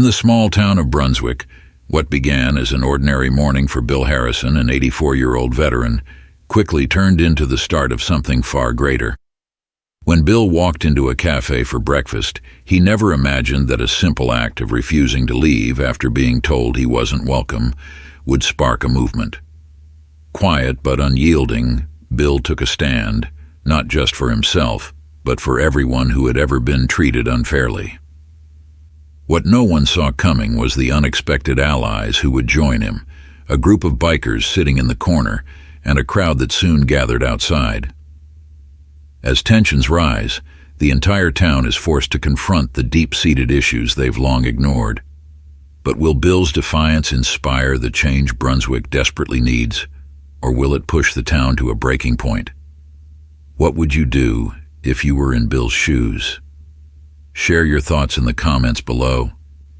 the small town of Brunswick, what began as an ordinary morning for Bill Harrison, an 84-year-old veteran, quickly turned into the start of something far greater. When Bill walked into a cafe for breakfast, he never imagined that a simple act of refusing to leave after being told he wasn't welcome would spark a movement. Quiet but unyielding, Bill took a stand, not just for himself, but for everyone who had ever been treated unfairly. What no one saw coming was the unexpected allies who would join him, a group of bikers sitting in the corner, and a crowd that soon gathered outside. As tensions rise, the entire town is forced to confront the deep-seated issues they've long ignored. But will Bill's defiance inspire the change Brunswick desperately needs, or will it push the town to a breaking point? What would you do if you were in Bill's shoes? Share your thoughts in the comments below,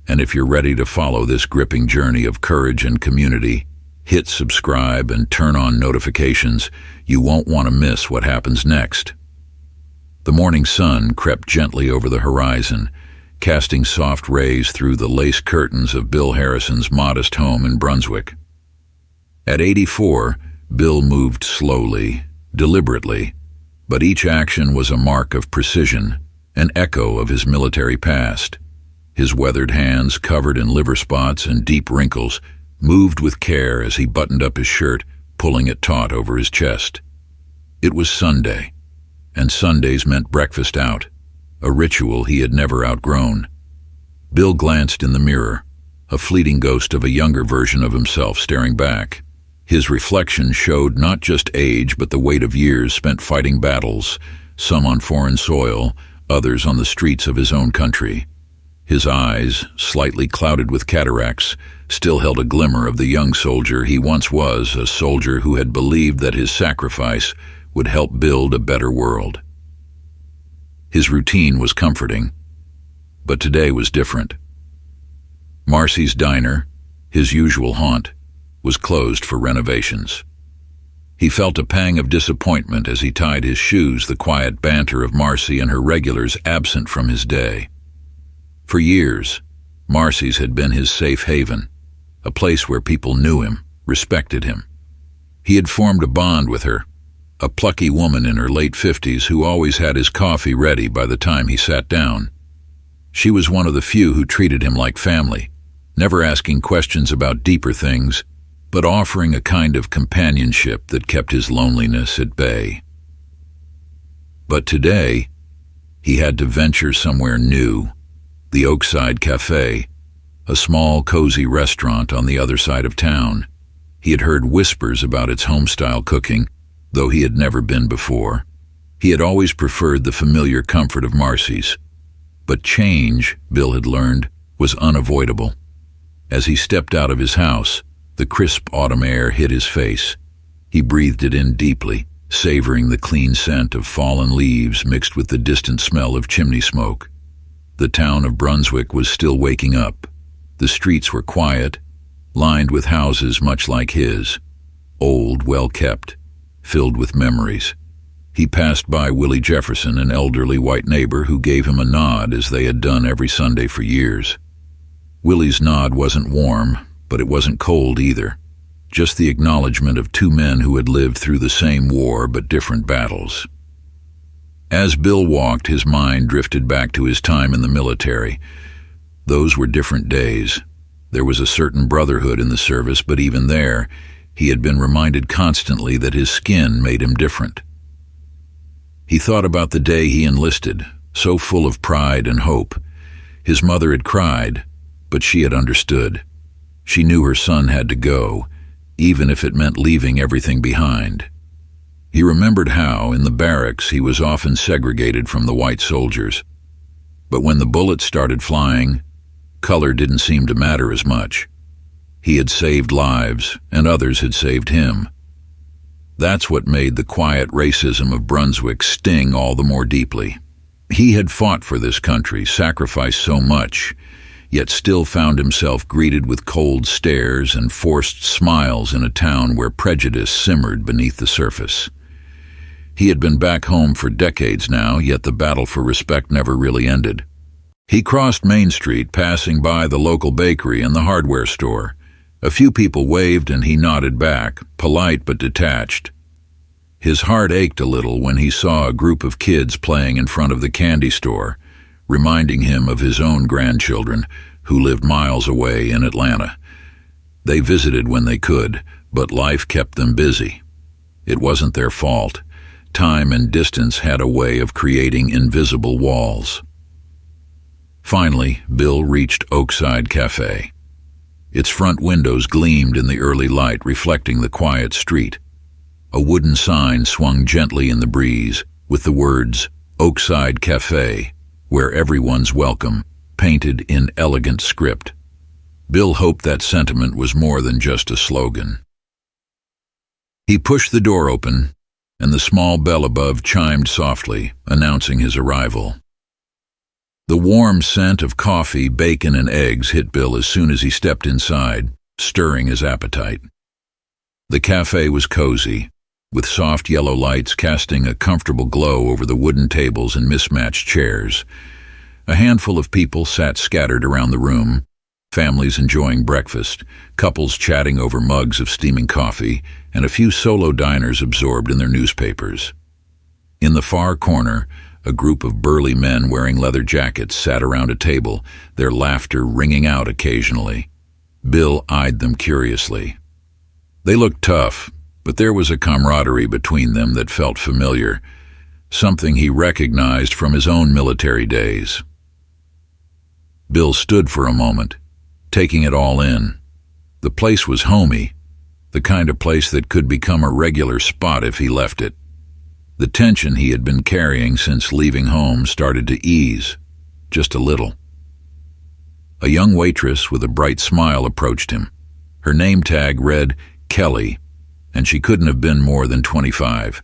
and if you're ready to follow this gripping journey of courage and community, hit subscribe and turn on notifications. You won't want to miss what happens next. The morning sun crept gently over the horizon, casting soft rays through the lace curtains of Bill Harrison's modest home in Brunswick. At 84, Bill moved slowly, deliberately, but each action was a mark of precision, an echo of his military past. His weathered hands, covered in liver spots and deep wrinkles, moved with care as he buttoned up his shirt, pulling it taut over his chest. It was Sunday, and Sundays meant breakfast out, a ritual he had never outgrown. Bill glanced in the mirror, a fleeting ghost of a younger version of himself staring back. His reflection showed not just age but the weight of years spent fighting battles, some on foreign soil, others on the streets of his own country. His eyes, slightly clouded with cataracts, still held a glimmer of the young soldier he once was, a soldier who had believed that his sacrifice would help build a better world. His routine was comforting, but today was different. Marcy's diner, his usual haunt, was closed for renovations. He felt a pang of disappointment as he tied his shoes, the quiet banter of Marcy and her regulars absent from his day. For years, Marcy's had been his safe haven, a place where people knew him, respected him. He had formed a bond with her, a plucky woman in her late 50s who always had his coffee ready by the time he sat down. She was one of the few who treated him like family, never asking questions about deeper things, but offering a kind of companionship that kept his loneliness at bay. But today, he had to venture somewhere new, the Oakside Cafe, a small, cozy restaurant on the other side of town. He had heard whispers about its home-style cooking, though he had never been before. He had always preferred the familiar comfort of Marcy's. But change, Bill had learned, was unavoidable. As he stepped out of his house, the crisp autumn air hit his face. He breathed it in deeply, savoring the clean scent of fallen leaves mixed with the distant smell of chimney smoke. The town of Brunswick was still waking up. The streets were quiet, lined with houses much like his, old, well-kept, filled with memories. He passed by Willie Jefferson, an elderly white neighbor who gave him a nod as they had done every Sunday for years. Willie's nod wasn't warm, but it wasn't cold either, just the acknowledgement of two men who had lived through the same war but different battles. As Bill walked, his mind drifted back to his time in the military. Those were different days. There was a certain brotherhood in the service, but even there, he had been reminded constantly that his skin made him different. He thought about the day he enlisted, so full of pride and hope. His mother had cried, but she had understood. She knew her son had to go, even if it meant leaving everything behind. He remembered how, in the barracks, he was often segregated from the white soldiers. But when the bullets started flying, color didn't seem to matter as much. He had saved lives, and others had saved him. That's what made the quiet racism of Brunswick sting all the more deeply. He had fought for this country, sacrificed so much, yet still found himself greeted with cold stares and forced smiles in a town where prejudice simmered beneath the surface. He had been back home for decades now, yet the battle for respect never really ended. He crossed Main Street, passing by the local bakery and the hardware store. A few people waved and he nodded back, polite but detached. His heart ached a little when he saw a group of kids playing in front of the candy store, reminding him of his own grandchildren who lived miles away in Atlanta. They visited when they could, but life kept them busy. It wasn't their fault. Time and distance had a way of creating invisible walls. Finally, Bill reached Oakside Cafe. Its front windows gleamed in the early light, reflecting the quiet street. A wooden sign swung gently in the breeze, with the words, "Oakside Cafe, where everyone's welcome," painted in elegant script. Bill hoped that sentiment was more than just a slogan. He pushed the door open, and the small bell above chimed softly, announcing his arrival. The warm scent of coffee, bacon, and eggs hit Bill as soon as he stepped inside, stirring his appetite. The cafe was cozy, with soft yellow lights casting a comfortable glow over the wooden tables and mismatched chairs. A handful of people sat scattered around the room, families enjoying breakfast, couples chatting over mugs of steaming coffee, and a few solo diners absorbed in their newspapers. In the far corner, a group of burly men wearing leather jackets sat around a table, their laughter ringing out occasionally. Bill eyed them curiously. They looked tough, but there was a camaraderie between them that felt familiar, something he recognized from his own military days. Bill stood for a moment, taking it all in. The place was homey, the kind of place that could become a regular spot if he left it. The tension he had been carrying since leaving home started to ease, just a little. A young waitress with a bright smile approached him. Her name tag read Kelly, and she couldn't have been more than 25.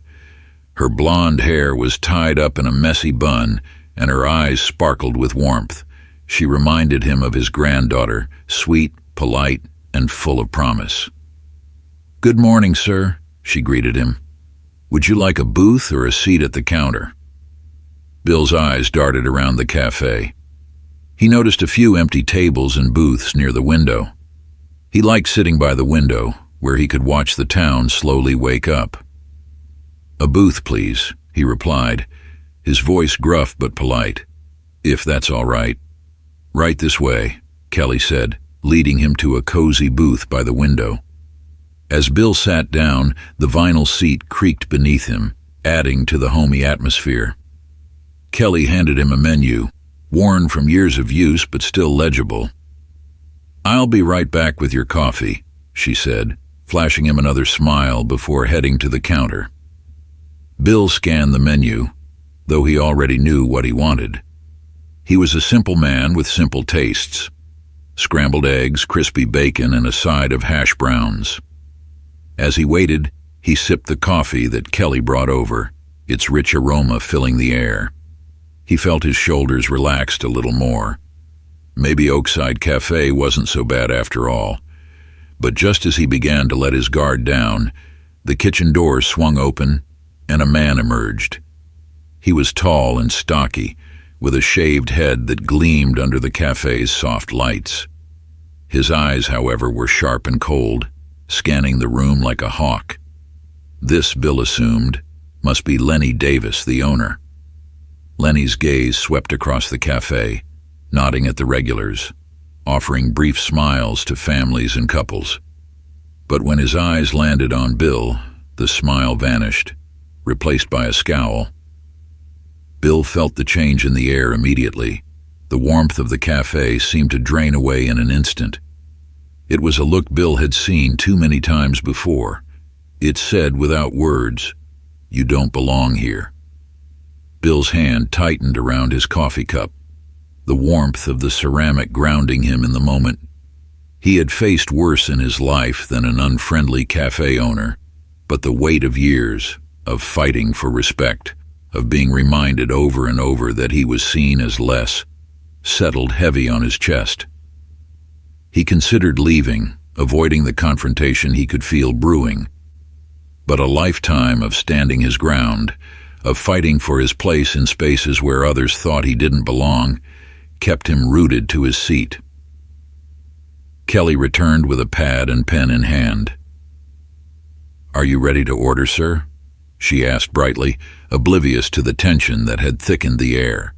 Her blonde hair was tied up in a messy bun, and her eyes sparkled with warmth. She reminded him of his granddaughter, sweet, polite, and full of promise. "Good morning, sir," she greeted him. "Would you like a booth or a seat at the counter?" Bill's eyes darted around the cafe. He noticed a few empty tables and booths near the window. He liked sitting by the window, where he could watch the town slowly wake up. "A booth, please," he replied, his voice gruff but polite. "If that's all right." "Right this way," Kelly said, leading him to a cozy booth by the window. As Bill sat down, the vinyl seat creaked beneath him, adding to the homey atmosphere. Kelly handed him a menu, worn from years of use but still legible. "I'll be right back with your coffee," she said, flashing him another smile before heading to the counter. Bill scanned the menu, though he already knew what he wanted. He was a simple man with simple tastes: scrambled eggs, crispy bacon, and a side of hash browns. As he waited, he sipped the coffee that Kelly brought over, its rich aroma filling the air. He felt his shoulders relaxed a little more. Maybe Oakside Cafe wasn't so bad after all. But just as he began to let his guard down, the kitchen door swung open and a man emerged. He was tall and stocky, with a shaved head that gleamed under the cafe's soft lights. His eyes, however, were sharp and cold, scanning the room like a hawk. This, Bill assumed, must be Lenny Davis, the owner. Lenny's gaze swept across the cafe, nodding at the regulars, offering brief smiles to families and couples. But when his eyes landed on Bill, the smile vanished, replaced by a scowl. Bill felt the change in the air immediately. The warmth of the cafe seemed to drain away in an instant. It was a look Bill had seen too many times before. It said without words, "You don't belong here." Bill's hand tightened around his coffee cup, the warmth of the ceramic grounding him in the moment. He had faced worse in his life than an unfriendly cafe owner, but the weight of years, of fighting for respect, of being reminded over and over that he was seen as less, settled heavy on his chest. He considered leaving, avoiding the confrontation he could feel brewing. But a lifetime of standing his ground, of fighting for his place in spaces where others thought he didn't belong, kept him rooted to his seat. Kelly returned with a pad and pen in hand. "Are you ready to order, sir?" she asked brightly, oblivious to the tension that had thickened the air.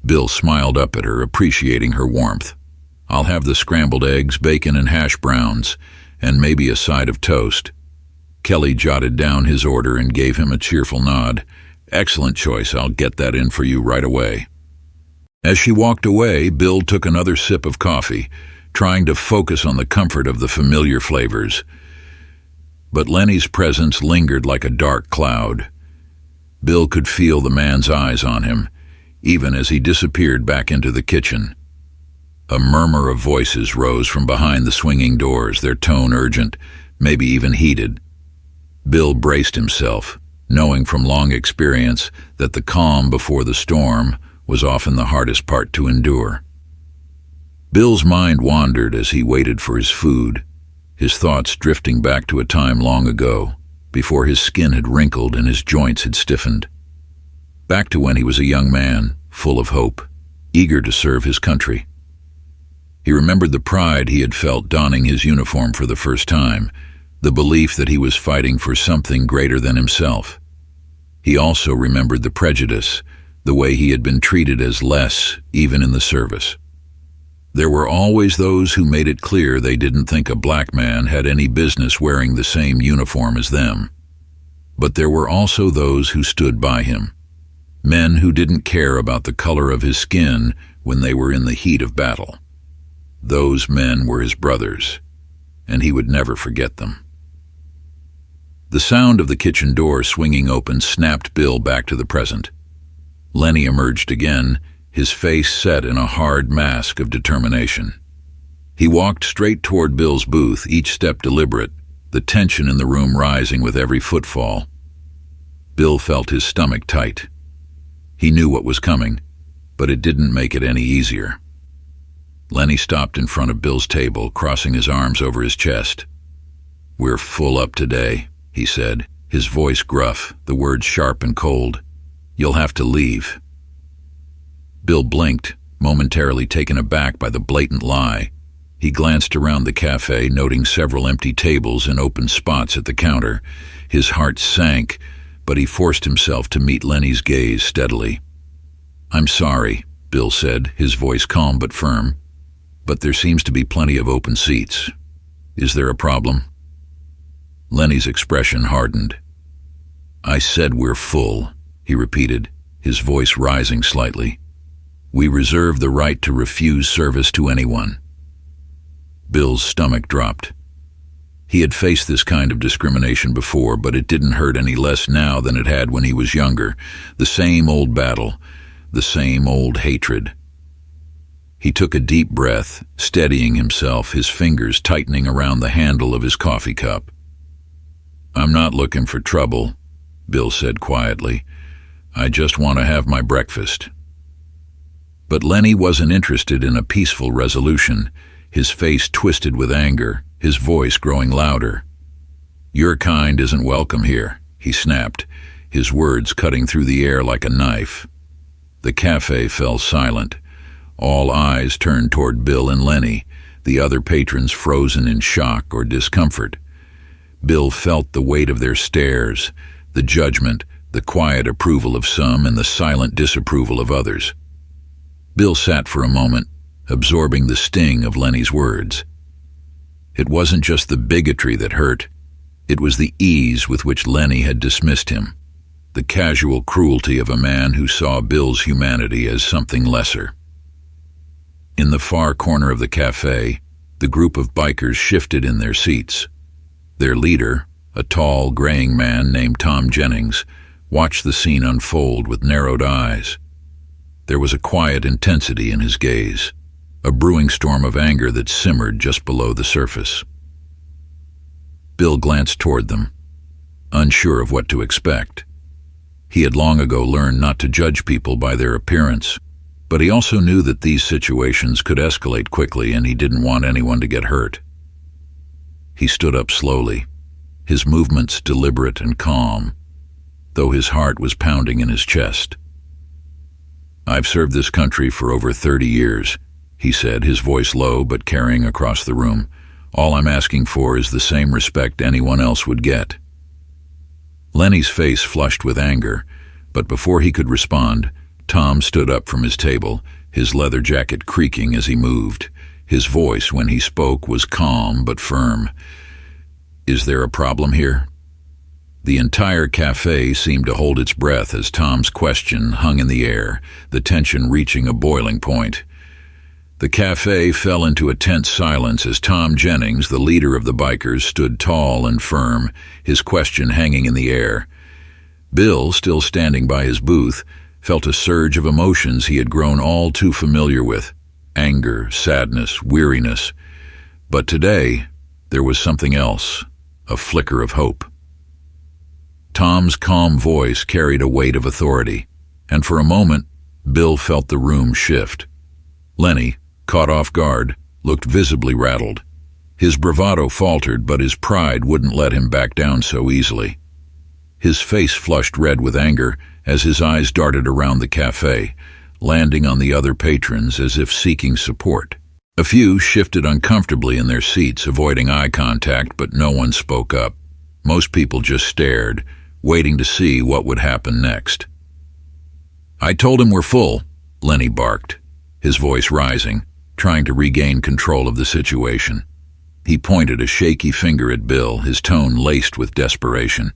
Bill smiled up at her, appreciating her warmth. "I'll have the scrambled eggs, bacon, and hash browns, and maybe a side of toast." Kelly jotted down his order and gave him a cheerful nod. "Excellent choice. I'll get that in for you right away." As she walked away, Bill took another sip of coffee, trying to focus on the comfort of the familiar flavors. But Lenny's presence lingered like a dark cloud. Bill could feel the man's eyes on him, even as he disappeared back into the kitchen. A murmur of voices rose from behind the swinging doors, their tone urgent, maybe even heated. Bill braced himself, knowing from long experience that the calm before the storm was often the hardest part to endure. Bill's mind wandered as he waited for his food, his thoughts drifting back to a time long ago, before his skin had wrinkled and his joints had stiffened. Back to when he was a young man, full of hope, eager to serve his country. He remembered the pride he had felt donning his uniform for the first time, the belief that he was fighting for something greater than himself. He also remembered the prejudice, the way he had been treated as less, even in the service. There were always those who made it clear they didn't think a black man had any business wearing the same uniform as them. But there were also those who stood by him, men who didn't care about the color of his skin when they were in the heat of battle. Those men were his brothers, and he would never forget them. The sound of the kitchen door swinging open snapped Bill back to the present. Lenny emerged again, his face set in a hard mask of determination. He walked straight toward Bill's booth, each step deliberate, the tension in the room rising with every footfall. Bill felt his stomach tight. He knew what was coming, but it didn't make it any easier. Lenny stopped in front of Bill's table, crossing his arms over his chest. "We're full up today," he said, his voice gruff, the words sharp and cold. "You'll have to leave." Bill blinked, momentarily taken aback by the blatant lie. He glanced around the cafe, noting several empty tables and open spots at the counter. His heart sank, but he forced himself to meet Lenny's gaze steadily. "I'm sorry," Bill said, his voice calm but firm, "but there seems to be plenty of open seats. Is there a problem?" Lenny's expression hardened. "I said we're full," he repeated, his voice rising slightly. "We reserve the right to refuse service to anyone." Bill's stomach dropped. He had faced this kind of discrimination before, but it didn't hurt any less now than it had when he was younger. The same old battle, the same old hatred. He took a deep breath, steadying himself, his fingers tightening around the handle of his coffee cup. "I'm not looking for trouble," Bill said quietly. "I just want to have my breakfast." But Lenny wasn't interested in a peaceful resolution, his face twisted with anger, his voice growing louder. "Your kind isn't welcome here," he snapped, his words cutting through the air like a knife. The cafe fell silent. All eyes turned toward Bill and Lenny, the other patrons frozen in shock or discomfort. Bill felt the weight of their stares, the judgment, the quiet approval of some and the silent disapproval of others. Bill sat for a moment, absorbing the sting of Lenny's words. It wasn't just the bigotry that hurt, it was the ease with which Lenny had dismissed him, the casual cruelty of a man who saw Bill's humanity as something lesser. In the far corner of the cafe, the group of bikers shifted in their seats. Their leader, a tall, graying man named Tom Jennings, watched the scene unfold with narrowed eyes. There was a quiet intensity in his gaze, a brewing storm of anger that simmered just below the surface. Bill glanced toward them, unsure of what to expect. He had long ago learned not to judge people by their appearance, but he also knew that these situations could escalate quickly and he didn't want anyone to get hurt. He stood up slowly, his movements deliberate and calm, though his heart was pounding in his chest. "I've served this country for over 30 years," he said, his voice low but carrying across the room. "All I'm asking for is the same respect anyone else would get." Lenny's face flushed with anger, but before he could respond, Tom stood up from his table, his leather jacket creaking as he moved. His voice, when he spoke, was calm but firm. "Is there a problem here?" The entire cafe seemed to hold its breath as Tom's question hung in the air, the tension reaching a boiling point. The cafe fell into a tense silence as Tom Jennings, the leader of the bikers, stood tall and firm, his question hanging in the air. Bill, still standing by his booth, felt a surge of emotions he had grown all too familiar with: anger, sadness, weariness. But today, there was something else, a flicker of hope. Tom's calm voice carried a weight of authority, and for a moment, Bill felt the room shift. Lenny, caught off guard, looked visibly rattled. His bravado faltered, but his pride wouldn't let him back down so easily. His face flushed red with anger as his eyes darted around the cafe, landing on the other patrons as if seeking support. A few shifted uncomfortably in their seats, avoiding eye contact, but no one spoke up. Most people just stared, waiting to see what would happen next. "I told him we're full," Lenny barked, his voice rising, trying to regain control of the situation. He pointed a shaky finger at Bill, his tone laced with desperation.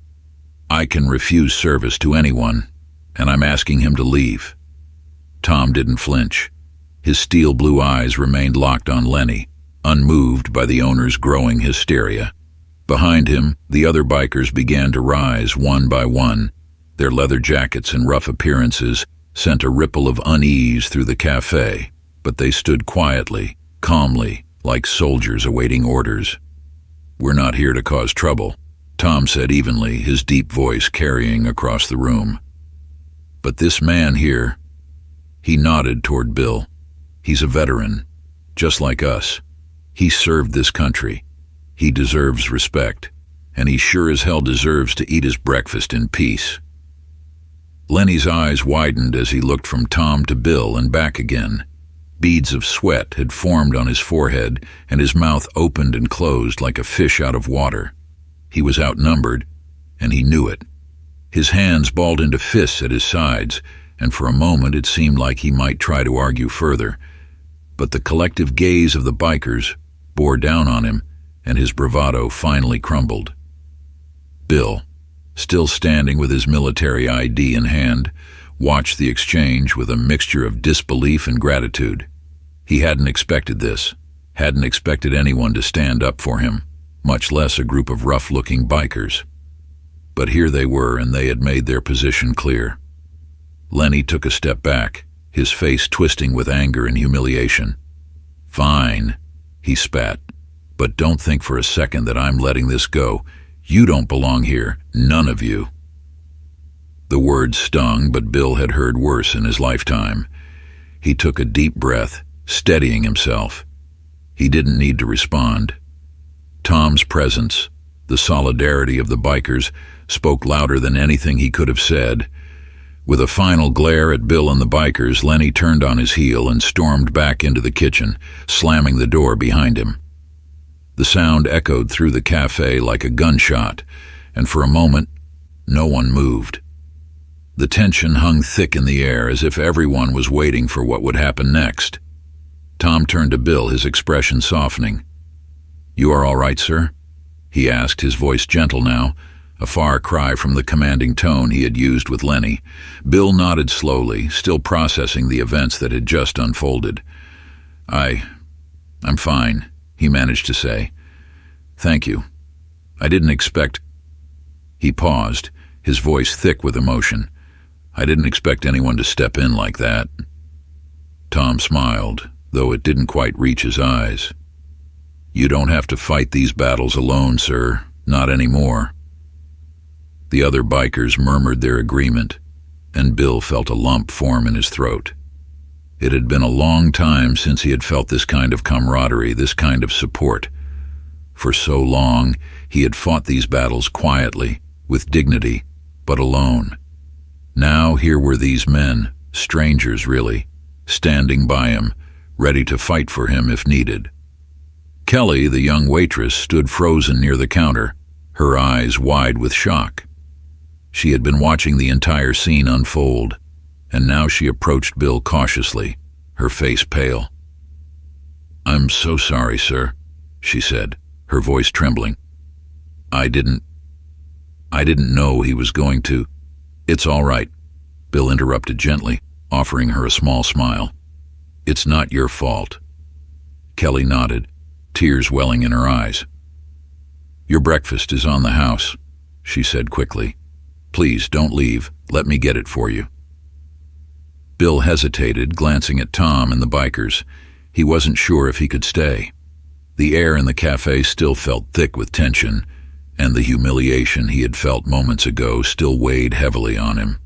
"I can refuse service to anyone, and I'm asking him to leave." Tom didn't flinch. His steel blue eyes remained locked on Lenny, unmoved by the owner's growing hysteria. Behind him, the other bikers began to rise one by one. Their leather jackets and rough appearances sent a ripple of unease through the cafe, but they stood quietly, calmly, like soldiers awaiting orders. "We're not here to cause trouble," Tom said evenly, his deep voice carrying across the room. "But this man here," he nodded toward Bill, "he's a veteran, just like us. He served this country. He deserves respect, and he sure as hell deserves to eat his breakfast in peace." Lenny's eyes widened as he looked from Tom to Bill and back again. Beads of sweat had formed on his forehead, and his mouth opened and closed like a fish out of water. He was outnumbered, and he knew it. His hands balled into fists at his sides, and for a moment it seemed like he might try to argue further. But the collective gaze of the bikers bore down on him, and his bravado finally crumbled. Bill, still standing with his military ID in hand, watched the exchange with a mixture of disbelief and gratitude. He hadn't expected this, hadn't expected anyone to stand up for him, much less a group of rough-looking bikers. But here they were, and they had made their position clear. Lenny took a step back, his face twisting with anger and humiliation. "Fine," he spat, "but don't think for a second that I'm letting this go. You don't belong here, none of you." The words stung, but Bill had heard worse in his lifetime. He took a deep breath, steadying himself. He didn't need to respond. Tom's presence, the solidarity of the bikers, spoke louder than anything he could have said. With a final glare at Bill and the bikers, Lenny turned on his heel and stormed back into the kitchen, slamming the door behind him. The sound echoed through the cafe like a gunshot, and for a moment, no one moved. The tension hung thick in the air as if everyone was waiting for what would happen next. Tom turned to Bill, his expression softening. "You are all right, sir?" he asked, his voice gentle now, a far cry from the commanding tone he had used with Lenny. Bill nodded slowly, still processing the events that had just unfolded. I'm fine," he managed to say. "Thank you. I didn't expect—" He paused, his voice thick with emotion. "I didn't expect anyone to step in like that." Tom smiled, though it didn't quite reach his eyes. "You don't have to fight these battles alone, sir. Not anymore." The other bikers murmured their agreement, and Bill felt a lump form in his throat. It had been a long time since he had felt this kind of camaraderie, this kind of support. For so long, he had fought these battles quietly, with dignity, but alone. Now here were these men, strangers really, standing by him, ready to fight for him if needed. Kelly, the young waitress, stood frozen near the counter, her eyes wide with shock. She had been watching the entire scene unfold, and now she approached Bill cautiously, her face pale. "I'm so sorry, sir," she said, her voice trembling. I didn't know he was going to." "It's all right," Bill interrupted gently, offering her a small smile. "It's not your fault." Kelly nodded, tears welling in her eyes. "Your breakfast is on the house," she said quickly. "Please don't leave. Let me get it for you." Bill hesitated, glancing at Tom and the bikers. He wasn't sure if he could stay. The air in the cafe still felt thick with tension, and the humiliation he had felt moments ago still weighed heavily on him.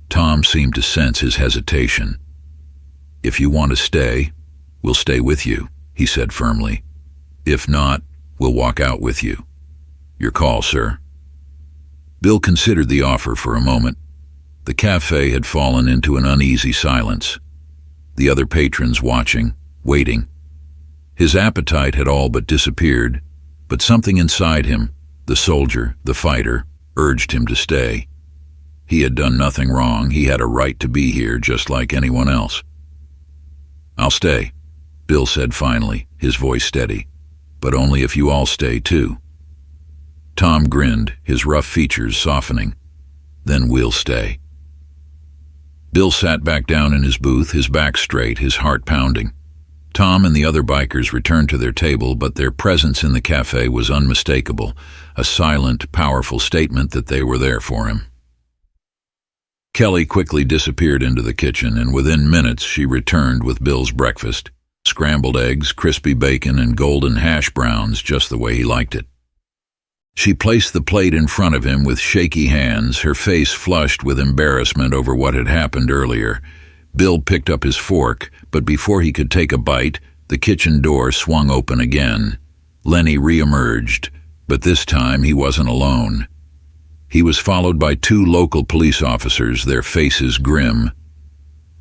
Tom seemed to sense his hesitation. "If you want to stay, we'll stay with you," he said firmly. "If not, we'll walk out with you. Your call, sir." Bill considered the offer for a moment. The cafe had fallen into an uneasy silence, the other patrons watching, waiting. His appetite had all but disappeared, but something inside him, the soldier, the fighter, urged him to stay. He had done nothing wrong. He had a right to be here just like anyone else. "I'll stay," Bill said finally, his voice steady. "But only if you all stay too." Tom grinned, his rough features softening. "Then we'll stay." Bill sat back down in his booth, his back straight, his heart pounding. Tom and the other bikers returned to their table, but their presence in the cafe was unmistakable, a silent, powerful statement that they were there for him. Kelly quickly disappeared into the kitchen, and within minutes she returned with Bill's breakfast: scrambled eggs, crispy bacon, and golden hash browns, just the way he liked it. She placed the plate in front of him with shaky hands, her face flushed with embarrassment over what had happened earlier. Bill picked up his fork, but before he could take a bite, the kitchen door swung open again. Lenny re-emerged, but this time he wasn't alone. He was followed by 2 local police officers, their faces grim.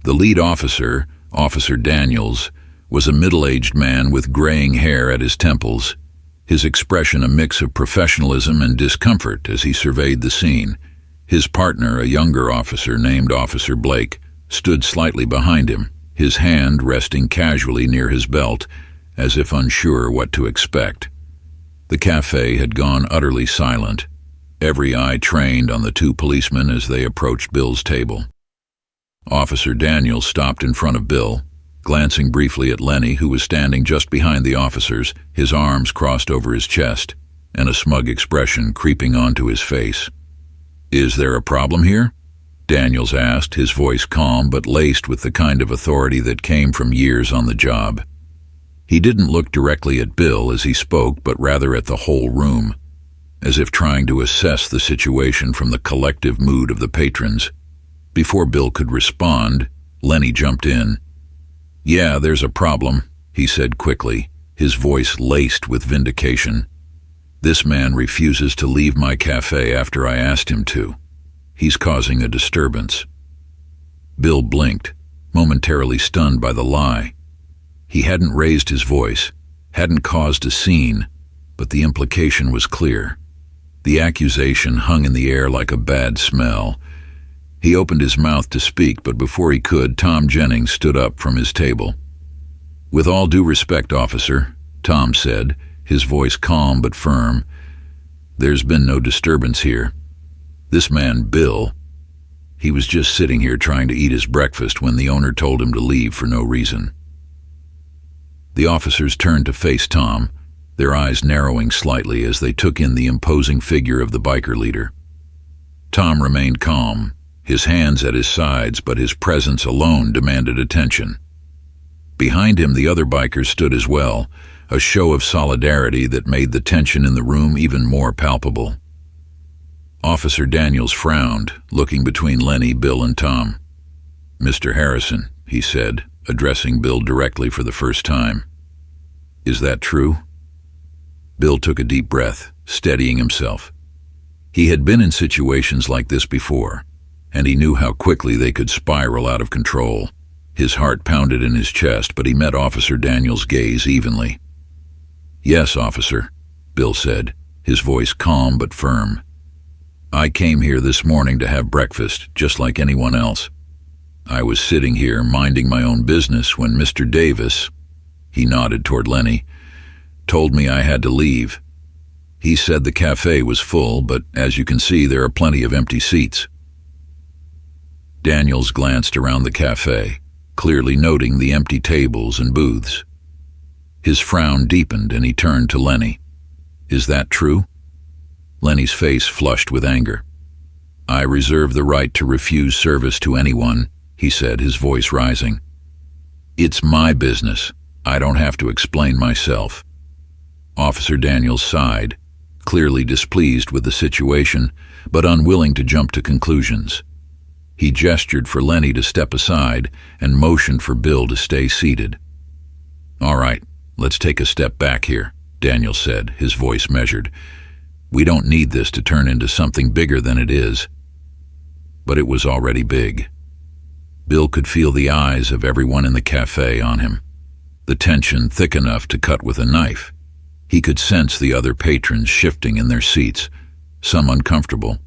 The lead officer, Officer Daniels, was a middle-aged man with graying hair at his temples, his expression a mix of professionalism and discomfort as he surveyed the scene. His partner, a younger officer named Officer Blake, stood slightly behind him, his hand resting casually near his belt, as if unsure what to expect. The cafe had gone utterly silent, every eye trained on the 2 policemen as they approached Bill's table. Officer Daniels stopped in front of Bill, glancing briefly at Lenny, who was standing just behind the officers, his arms crossed over his chest, and a smug expression creeping onto his face. "Is there a problem here?" Daniels asked, his voice calm but laced with the kind of authority that came from years on the job. He didn't look directly at Bill as he spoke, but rather at the whole room, as if trying to assess the situation from the collective mood of the patrons. Before Bill could respond, Lenny jumped in. "Yeah, there's a problem," he said quickly, his voice laced with vindication. "This man refuses to leave my cafe after I asked him to. He's causing a disturbance." Bill blinked, momentarily stunned by the lie. He hadn't raised his voice, hadn't caused a scene, but the implication was clear. The accusation hung in the air like a bad smell. He opened his mouth to speak, but before he could, Tom Jennings stood up from his table. "With all due respect, officer," Tom said, his voice calm but firm, "there's been no disturbance here. This man, Bill, he was just sitting here trying to eat his breakfast when the owner told him to leave for no reason." The officers turned to face Tom, their eyes narrowing slightly as they took in the imposing figure of the biker leader. Tom remained calm, his hands at his sides, but his presence alone demanded attention. Behind him, the other bikers stood as well, a show of solidarity that made the tension in the room even more palpable. Officer Daniels frowned, looking between Lenny, Bill, and Tom. "Mr. Harrison," he said, addressing Bill directly for the first time. "Is that true?" Bill took a deep breath, steadying himself. He had been in situations like this before, and he knew how quickly they could spiral out of control. His heart pounded in his chest, but he met Officer Daniels' gaze evenly. "Yes, officer," Bill said, his voice calm but firm. "I came here this morning to have breakfast, just like anyone else. I was sitting here minding my own business when Mr. Davis," he nodded toward Lenny, "told me I had to leave. He said the cafe was full, but as you can see, there are plenty of empty seats." Daniels glanced around the cafe, clearly noting the empty tables and booths. His frown deepened and he turned to Lenny. "Is that true?" Lenny's face flushed with anger. "I reserve the right to refuse service to anyone," he said, his voice rising. "It's my business. I don't have to explain myself." Officer Daniels sighed, clearly displeased with the situation, but unwilling to jump to conclusions. He gestured for Lenny to step aside and motioned for Bill to stay seated. "All right, let's take a step back here," Daniels said, his voice measured. "We don't need this to turn into something bigger than it is." But it was already big. Bill could feel the eyes of everyone in the cafe on him, the tension thick enough to cut with a knife. He could sense the other patrons shifting in their seats, some uncomfortable,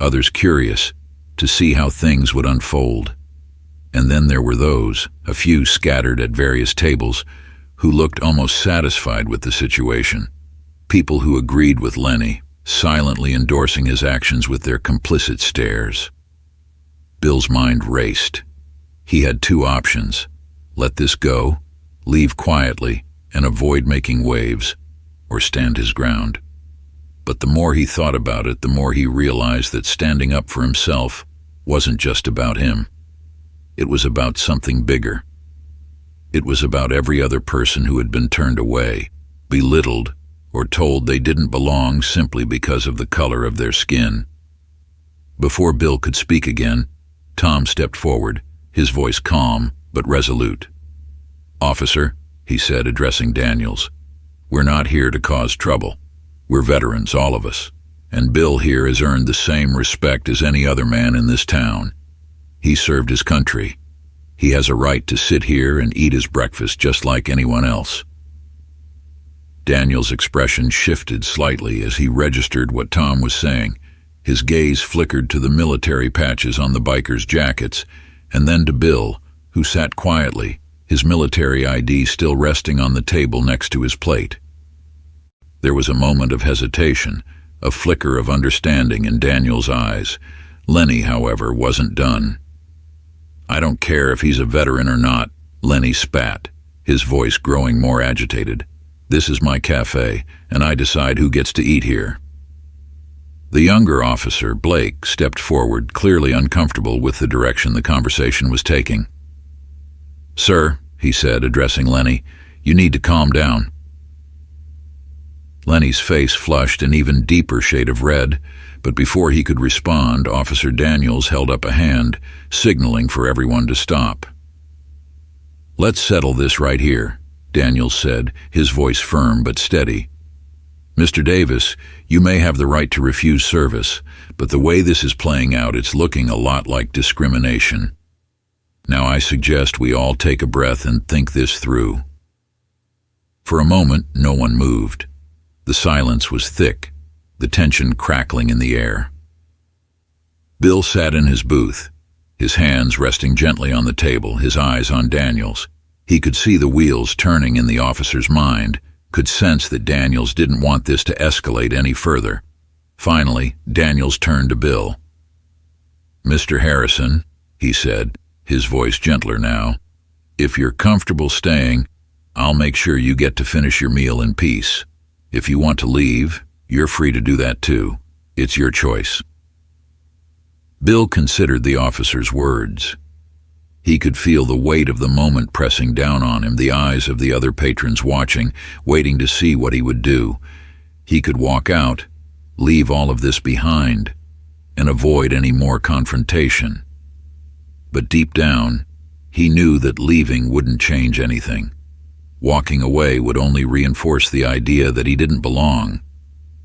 others curious to see how things would unfold. And then there were those, a few scattered at various tables, who looked almost satisfied with the situation. People who agreed with Lenny, silently endorsing his actions with their complicit stares. Bill's mind raced. He had two options: let this go, leave quietly, and avoid making waves, or stand his ground. But the more he thought about it, the more he realized that standing up for himself wasn't just about him. It was about something bigger. It was about every other person who had been turned away, belittled, or told they didn't belong simply because of the color of their skin. Before Bill could speak again, Tom stepped forward, his voice calm but resolute. "Officer," he said, addressing Daniels, "we're not here to cause trouble. We're veterans, all of us, and Bill here has earned the same respect as any other man in this town. He served his country. He has a right to sit here and eat his breakfast just like anyone else." Daniels' expression shifted slightly as he registered what Tom was saying. His gaze flickered to the military patches on the bikers' jackets, and then to Bill, who sat quietly, his military ID still resting on the table next to his plate. There was a moment of hesitation, a flicker of understanding in Daniels' eyes. Lenny, however, wasn't done. "I don't care if he's a veteran or not," Lenny spat, his voice growing more agitated. "This is my cafe, and I decide who gets to eat here." The younger officer, Blake, stepped forward, clearly uncomfortable with the direction the conversation was taking. "Sir," he said, addressing Lenny, "you need to calm down." Lenny's face flushed an even deeper shade of red, but before he could respond, Officer Daniels held up a hand, signaling for everyone to stop. "Let's settle this right here," Daniels said, his voice firm but steady. "Mr. Davis, you may have the right to refuse service, but the way this is playing out, it's looking a lot like discrimination. Now I suggest we all take a breath and think this through." For a moment, no one moved. The silence was thick, the tension crackling in the air. Bill sat in his booth, his hands resting gently on the table, his eyes on Daniels. He could see the wheels turning in the officer's mind, could sense that Daniels didn't want this to escalate any further. Finally, Daniels turned to Bill. "Mr. Harrison," he said, his voice gentler now, "if you're comfortable staying, I'll make sure you get to finish your meal in peace. If you want to leave, you're free to do that too. It's your choice." Bill considered the officer's words. He could feel the weight of the moment pressing down on him, the eyes of the other patrons watching, waiting to see what he would do. He could walk out, leave all of this behind, and avoid any more confrontation. But deep down, he knew that leaving wouldn't change anything. Walking away would only reinforce the idea that he didn't belong,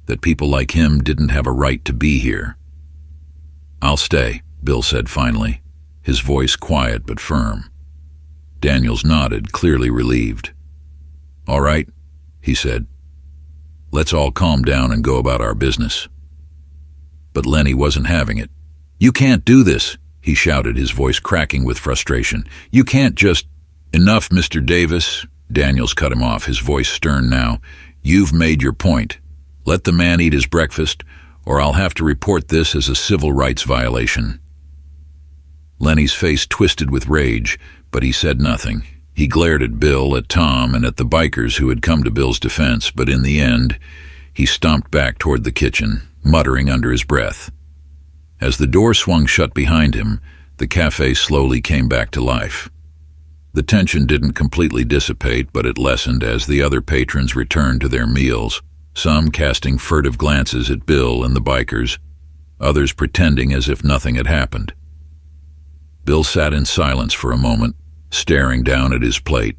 that people like him didn't have a right to be here. "I'll stay," Bill said finally, his voice quiet but firm. Daniels nodded, clearly relieved. "All right," he said. "Let's all calm down and go about our business." But Lenny wasn't having it. "You can't do this," he shouted, his voice cracking with frustration. "You can't just—" "Enough, Mr. Davis," Daniels cut him off, his voice stern now. "You've made your point. Let the man eat his breakfast, or I'll have to report this as a civil rights violation." Lenny's face twisted with rage, but he said nothing. He glared at Bill, at Tom, and at the bikers who had come to Bill's defense, but in the end, he stomped back toward the kitchen, muttering under his breath. As the door swung shut behind him, the cafe slowly came back to life. The tension didn't completely dissipate, but it lessened as the other patrons returned to their meals, some casting furtive glances at Bill and the bikers, others pretending as if nothing had happened. Bill sat in silence for a moment, staring down at his plate.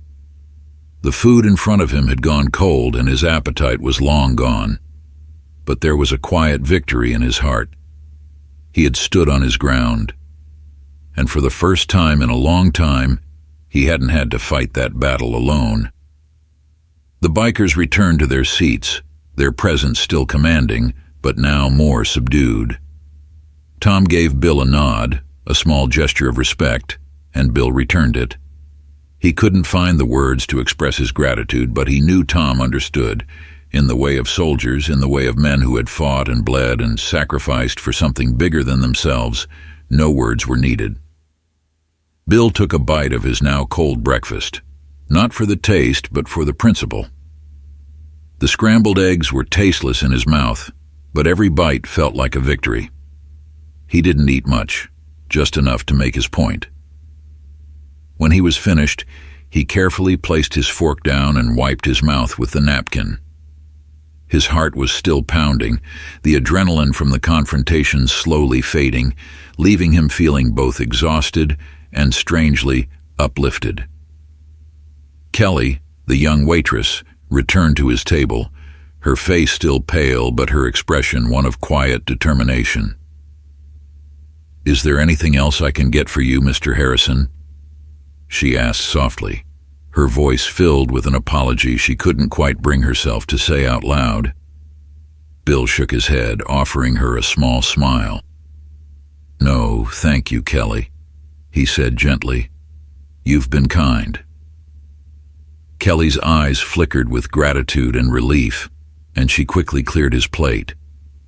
The food in front of him had gone cold and his appetite was long gone, but there was a quiet victory in his heart. He had stood on his ground, and for the first time in a long time, he hadn't had to fight that battle alone. The bikers returned to their seats, their presence still commanding, but now more subdued. Tom gave Bill a nod, a small gesture of respect, and Bill returned it. He couldn't find the words to express his gratitude, but he knew Tom understood. In the way of soldiers, in the way of men who had fought and bled and sacrificed for something bigger than themselves, no words were needed. Bill took a bite of his now cold breakfast, not for the taste, but for the principle. The scrambled eggs were tasteless in his mouth, but every bite felt like a victory. He didn't eat much, just enough to make his point. When he was finished, he carefully placed his fork down and wiped his mouth with the napkin. His heart was still pounding, the adrenaline from the confrontation slowly fading, leaving him feeling both exhausted and strangely uplifted. Kelly, the young waitress, returned to his table, her face still pale but her expression one of quiet determination. "Is there anything else I can get for you, Mr. Harrison?" she asked softly, her voice filled with an apology she couldn't quite bring herself to say out loud. Bill shook his head, offering her a small smile. "No, thank you, Kelly," he said gently. "You've been kind." Kelly's eyes flickered with gratitude and relief, and she quickly cleared his plate,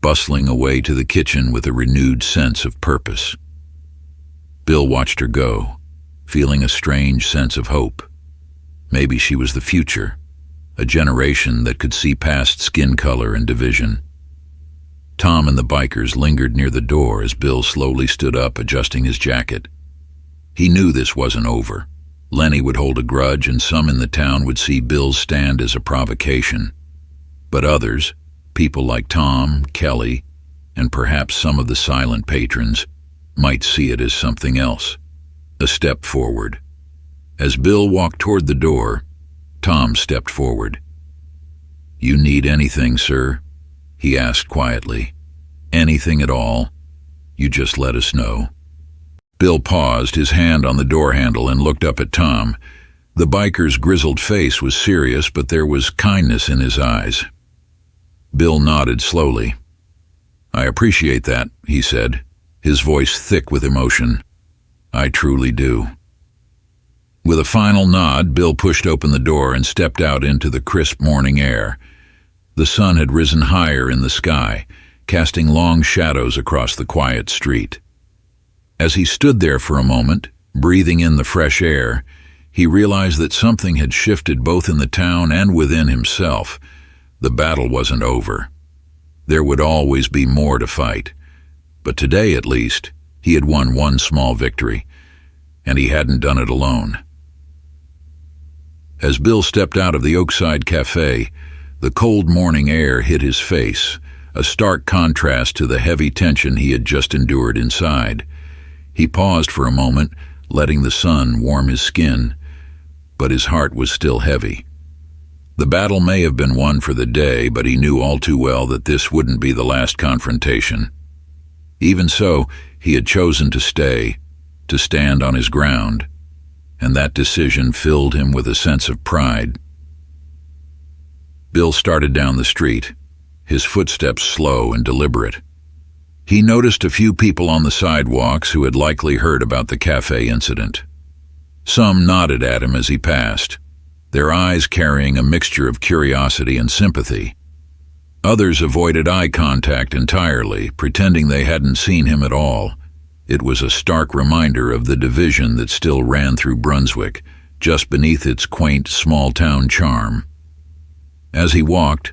bustling away to the kitchen with a renewed sense of purpose. Bill watched her go, feeling a strange sense of hope. Maybe she was the future, a generation that could see past skin color and division. Tom and the bikers lingered near the door as Bill slowly stood up, adjusting his jacket. He knew this wasn't over. Lenny would hold a grudge and some in the town would see Bill's stand as a provocation. But others, people like Tom, Kelly, and perhaps some of the silent patrons, might see it as something else, a step forward. As Bill walked toward the door, Tom stepped forward. "You need anything, sir?" he asked quietly. "Anything at all? You just let us know." Bill paused, his hand on the door handle, and looked up at Tom. The biker's grizzled face was serious, but there was kindness in his eyes. Bill nodded slowly. "I appreciate that," he said, his voice thick with emotion. "I truly do." With a final nod, Bill pushed open the door and stepped out into the crisp morning air. The sun had risen higher in the sky, casting long shadows across the quiet street. As he stood there for a moment, breathing in the fresh air, he realized that something had shifted both in the town and within himself. The battle wasn't over. There would always be more to fight. But today, at least, he had won one small victory, and he hadn't done it alone. As Bill stepped out of the Oakside Cafe, the cold morning air hit his face, a stark contrast to the heavy tension he had just endured inside. He paused for a moment, letting the sun warm his skin, but his heart was still heavy. The battle may have been won for the day, but he knew all too well that this wouldn't be the last confrontation. Even so, He had chosen to stay, to stand on his ground, and that decision filled him with a sense of pride. Bill started down the street, his footsteps slow and deliberate. He noticed a few people on the sidewalks who had likely heard about the cafe incident. Some nodded at him as he passed, their eyes carrying a mixture of curiosity and sympathy. Others avoided eye contact entirely, pretending they hadn't seen him at all. It was a stark reminder of the division that still ran through Brunswick, just beneath its quaint small-town charm. As he walked,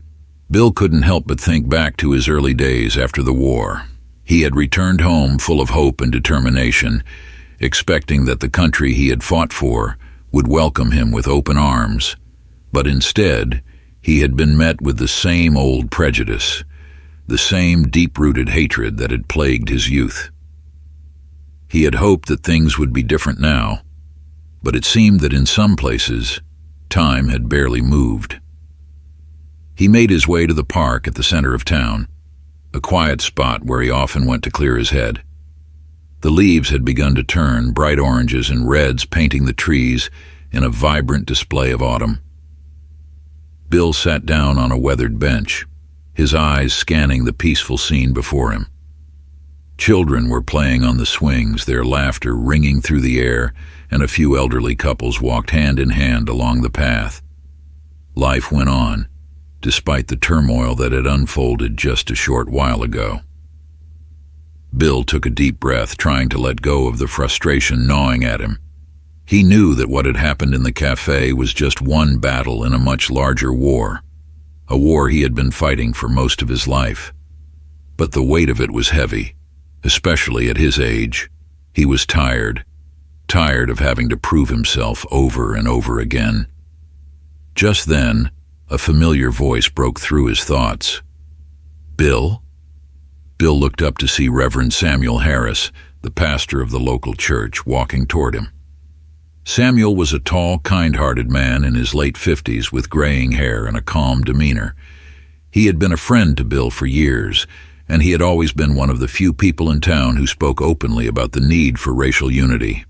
Bill couldn't help but think back to his early days after the war. He had returned home full of hope and determination, expecting that the country he had fought for would welcome him with open arms. But instead, he had been met with the same old prejudice, the same deep-rooted hatred that had plagued his youth. He had hoped that things would be different now, but it seemed that in some places, time had barely moved. He made his way to the park at the center of town, a quiet spot where he often went to clear his head. The leaves had begun to turn, bright oranges and reds painting the trees in a vibrant display of autumn. Bill sat down on a weathered bench, his eyes scanning the peaceful scene before him. Children were playing on the swings, their laughter ringing through the air, and a few elderly couples walked hand in hand along the path. Life went on, despite the turmoil that had unfolded just a short while ago. Bill took a deep breath, trying to let go of the frustration gnawing at him. He knew that what had happened in the cafe was just one battle in a much larger war, a war he had been fighting for most of his life. But the weight of it was heavy, especially at his age. He was tired of having to prove himself over and over again. Just then, a familiar voice broke through his thoughts. "Bill?" Bill looked up to see Reverend Samuel Harris, the pastor of the local church, walking toward him. Samuel was a tall, kind-hearted man in his late 50s with graying hair and a calm demeanor. He had been a friend to Bill for years, and he had always been one of the few people in town who spoke openly about the need for racial unity.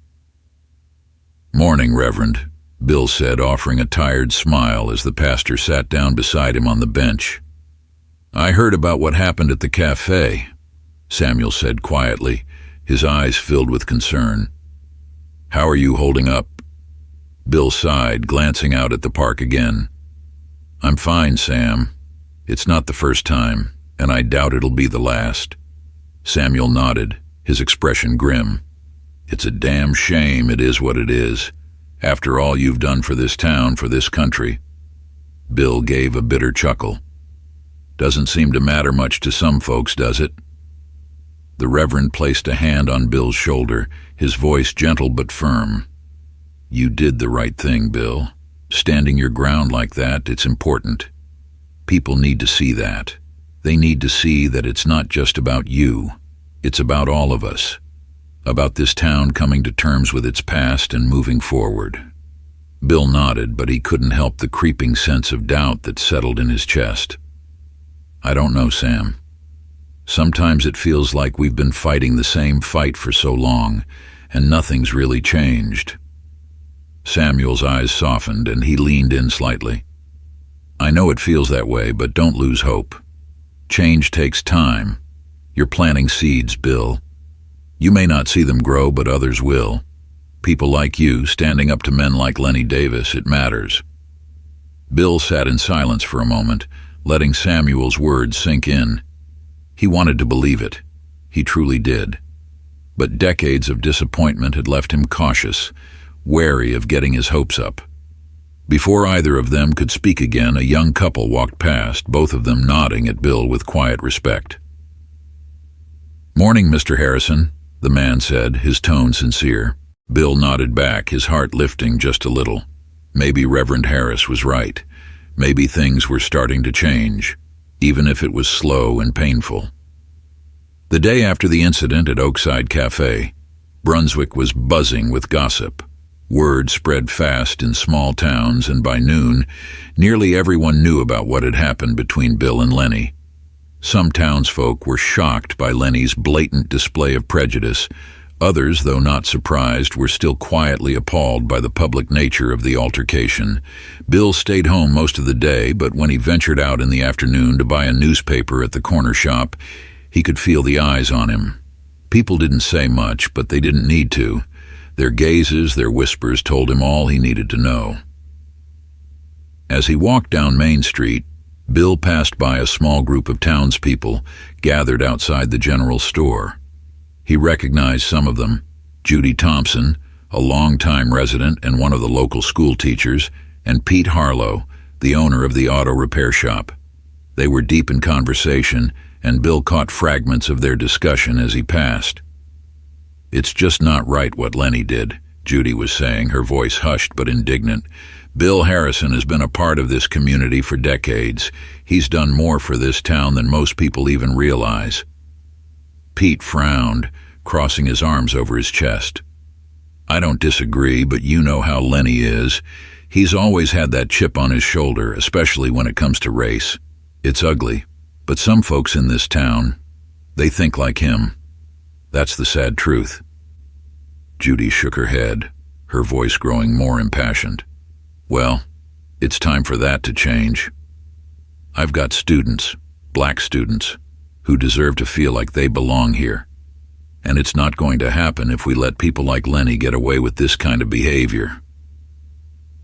"Morning, Reverend," Bill said, offering a tired smile as the pastor sat down beside him on the bench. "I heard about what happened at the cafe," Samuel said quietly, his eyes filled with concern. "How are you holding up?" Bill sighed, glancing out at the park again. "I'm fine, Sam. It's not the first time, and I doubt it'll be the last." Samuel nodded, his expression grim. "It's a damn shame it is what it is, after all you've done for this town, for this country." Bill gave a bitter chuckle. "Doesn't seem to matter much to some folks, does it?" The Reverend placed a hand on Bill's shoulder, his voice gentle but firm. "You did the right thing, Bill. Standing your ground like that, it's important. People need to see that. They need to see that it's not just about you. It's about all of us. About this town coming to terms with its past and moving forward." Bill nodded, but he couldn't help the creeping sense of doubt that settled in his chest. "I don't know, Sam. Sometimes it feels like we've been fighting the same fight for so long, and nothing's really changed." Samuel's eyes softened, and he leaned in slightly. "I know it feels that way, but don't lose hope. Change takes time. You're planting seeds, Bill. You may not see them grow, but others will. People like you, standing up to men like Lenny Davis, it matters." Bill sat in silence for a moment, letting Samuel's words sink in. He wanted to believe it. He truly did. But decades of disappointment had left him cautious, wary of getting his hopes up. Before either of them could speak again, a young couple walked past, both of them nodding at Bill with quiet respect. "Morning, Mr. Harrison," the man said, his tone sincere. Bill nodded back, his heart lifting just a little. Maybe Reverend Harris was right. Maybe things were starting to change, even if it was slow and painful. The day after the incident at Oakside Cafe, Brunswick was buzzing with gossip. Word spread fast in small towns, and by noon, nearly everyone knew about what had happened between Bill and Lenny. Some townsfolk were shocked by Lenny's blatant display of prejudice. Others, though not surprised, were still quietly appalled by the public nature of the altercation. Bill stayed home most of the day, but when he ventured out in the afternoon to buy a newspaper at the corner shop, he could feel the eyes on him. People didn't say much, but they didn't need to. Their gazes, their whispers told him all he needed to know. As he walked down Main Street, Bill passed by a small group of townspeople gathered outside the general store. He recognized some of them: Judy Thompson, a longtime resident and one of the local school teachers, and Pete Harlow, the owner of the auto repair shop. They were deep in conversation, and Bill caught fragments of their discussion as he passed. "It's just not right what Lenny did," Judy was saying, her voice hushed but indignant. "Bill Harrison has been a part of this community for decades. He's done more for this town than most people even realize." Pete frowned, crossing his arms over his chest. "I don't disagree, but you know how Lenny is. He's always had that chip on his shoulder, especially when it comes to race. It's ugly, but some folks in this town, they think like him. That's the sad truth." Judy shook her head, her voice growing more impassioned. "Well, it's time for that to change. I've got students, black students, who deserve to feel like they belong here. And it's not going to happen if we let people like Lenny get away with this kind of behavior."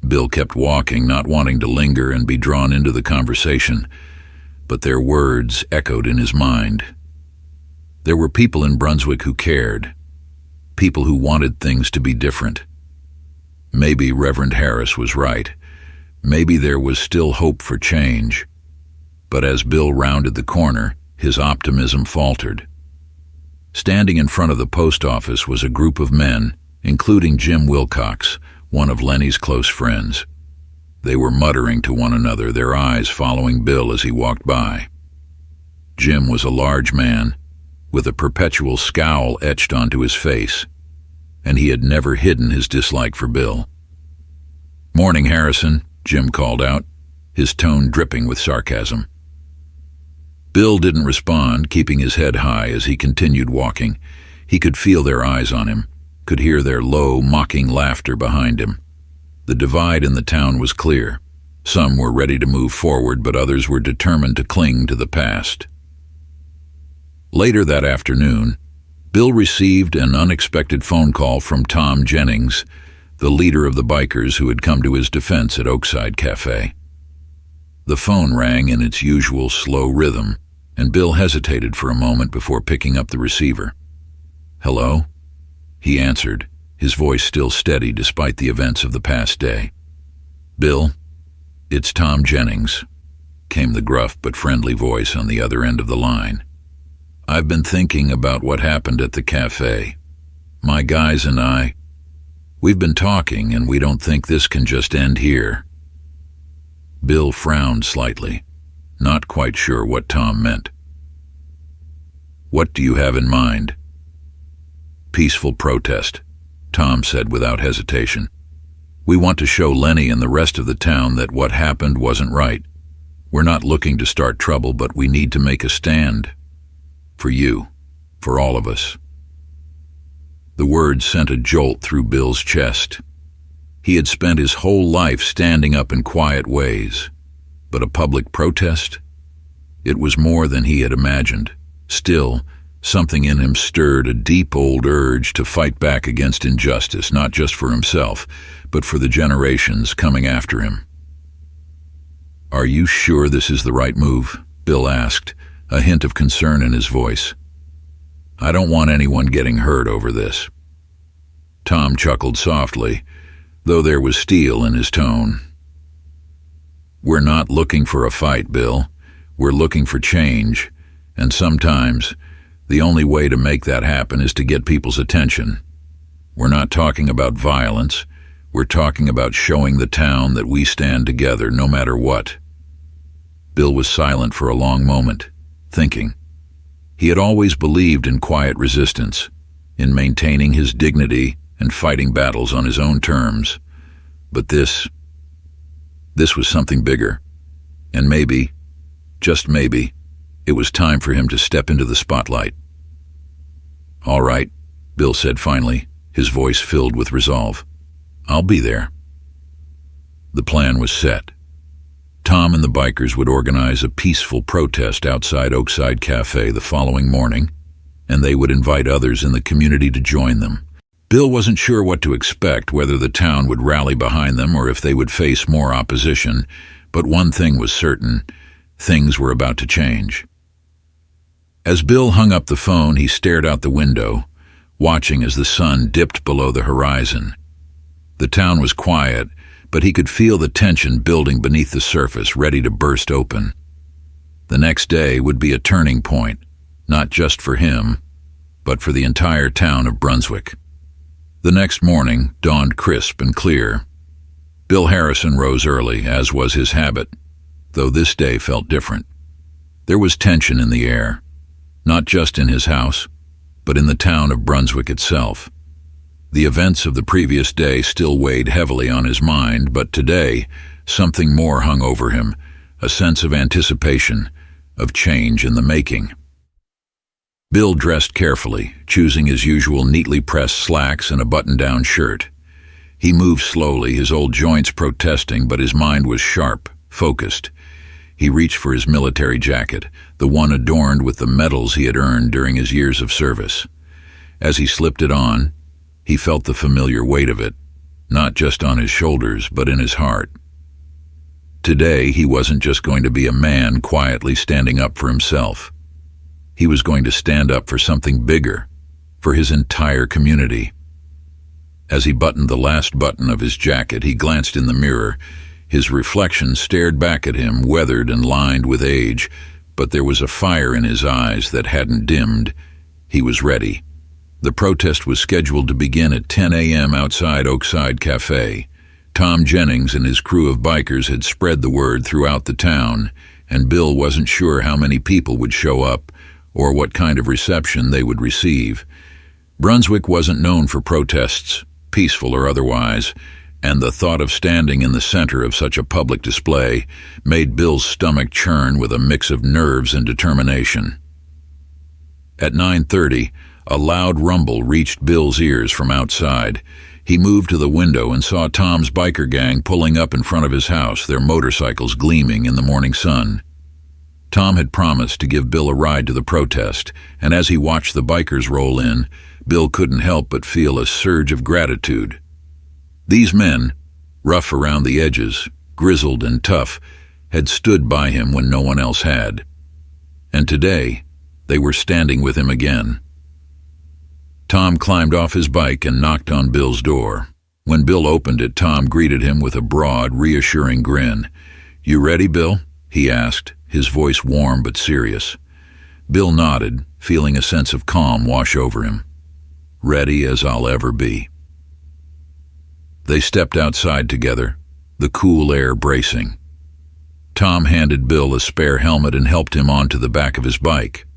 Bill kept walking, not wanting to linger and be drawn into the conversation, but their words echoed in his mind. There were people in Brunswick who cared, people who wanted things to be different. Maybe Reverend Harris was right. Maybe there was still hope for change. But as Bill rounded the corner, his optimism faltered. Standing in front of the post office was a group of men, including Jim Wilcox, one of Lenny's close friends. They were muttering to one another, their eyes following Bill as he walked by. Jim was a large man, with a perpetual scowl etched onto his face, and he had never hidden his dislike for Bill. "Morning, Harrison," Jim called out, his tone dripping with sarcasm. Bill didn't respond, keeping his head high as he continued walking. He could feel their eyes on him, could hear their low, mocking laughter behind him. The divide in the town was clear. Some were ready to move forward, but others were determined to cling to the past. Later that afternoon, Bill received an unexpected phone call from Tom Jennings, the leader of the bikers who had come to his defense at Oakside Cafe. The phone rang in its usual slow rhythm, and Bill hesitated for a moment before picking up the receiver. "Hello?" He answered, his voice still steady despite the events of the past day. "Bill, it's Tom Jennings," came the gruff but friendly voice on the other end of the line. "I've been thinking about what happened at the cafe. My guys and we've been talking, and we don't think this can just end here." Bill frowned slightly, not quite sure what Tom meant. "What do you have in mind?" "Peaceful protest," Tom said without hesitation. "We want to show Lenny and the rest of the town that what happened wasn't right. We're not looking to start trouble, but we need to make a stand. For you, for all of us." The words sent a jolt through Bill's chest. He had spent his whole life standing up in quiet ways, but a public protest? It was more than he had imagined. Still, something in him stirred a deep old urge to fight back against injustice, not just for himself, but for the generations coming after him. "Are you sure this is the right move?" Bill asked, a hint of concern in his voice. "I don't want anyone getting hurt over this." Tom chuckled softly, though there was steel in his tone. "We're not looking for a fight, Bill. We're looking for change, and sometimes the only way to make that happen is to get people's attention. We're not talking about violence. We're talking about showing the town that we stand together no matter what." Bill was silent for a long moment, thinking. He had always believed in quiet resistance, in maintaining his dignity and fighting battles on his own terms. But this was something bigger. And maybe, just maybe, It was time for him to step into the spotlight. "All right," Bill said finally, his voice filled with resolve. "I'll be there." The plan was set. Tom and the bikers would organize a peaceful protest outside Oakside Cafe the following morning, and they would invite others in the community to join them. Bill wasn't sure what to expect, whether the town would rally behind them or if they would face more opposition, but one thing was certain: things were about to change. As Bill hung up the phone, he stared out the window, watching as the sun dipped below the horizon. The town was quiet, but he could feel the tension building beneath the surface, ready to burst open. The next day would be a turning point, not just for him, but for the entire town of Brunswick. The next morning dawned crisp and clear. Bill Harrison rose early, as was his habit, though this day felt different. There was tension in the air, not just in his house, but in the town of Brunswick itself. The events of the previous day still weighed heavily on his mind, but today something more hung over him, a sense of anticipation, of change in the making. Bill dressed carefully, choosing his usual neatly pressed slacks and a button-down shirt. He moved slowly, his old joints protesting, but his mind was sharp, focused. He reached for his military jacket, the one adorned with the medals he had earned during his years of service. As he slipped it on, he felt the familiar weight of it, not just on his shoulders, but in his heart. Today, he wasn't just going to be a man quietly standing up for himself. He was going to stand up for something bigger, for his entire community. As he buttoned the last button of his jacket, he glanced in the mirror. His reflection stared back at him, weathered and lined with age, but there was a fire in his eyes that hadn't dimmed. He was ready. The protest was scheduled to begin at 10 a.m. outside Oakside Cafe. Tom Jennings and his crew of bikers had spread the word throughout the town, and Bill wasn't sure how many people would show up or what kind of reception they would receive. Brunswick wasn't known for protests, peaceful or otherwise, and the thought of standing in the center of such a public display made Bill's stomach churn with a mix of nerves and determination. At 9:30, a loud rumble reached Bill's ears from outside. He moved to the window and saw Tom's biker gang pulling up in front of his house, their motorcycles gleaming in the morning sun. Tom had promised to give Bill a ride to the protest, and as he watched the bikers roll in, Bill couldn't help but feel a surge of gratitude. These men, rough around the edges, grizzled and tough, had stood by him when no one else had. And today, they were standing with him again. Tom climbed off his bike and knocked on Bill's door. When Bill opened it, Tom greeted him with a broad, reassuring grin. "You ready, Bill?" he asked, his voice warm but serious. Bill nodded, feeling a sense of calm wash over him. "Ready as I'll ever be." They stepped outside together, the cool air bracing. Tom handed Bill a spare helmet and helped him onto the back of his bike.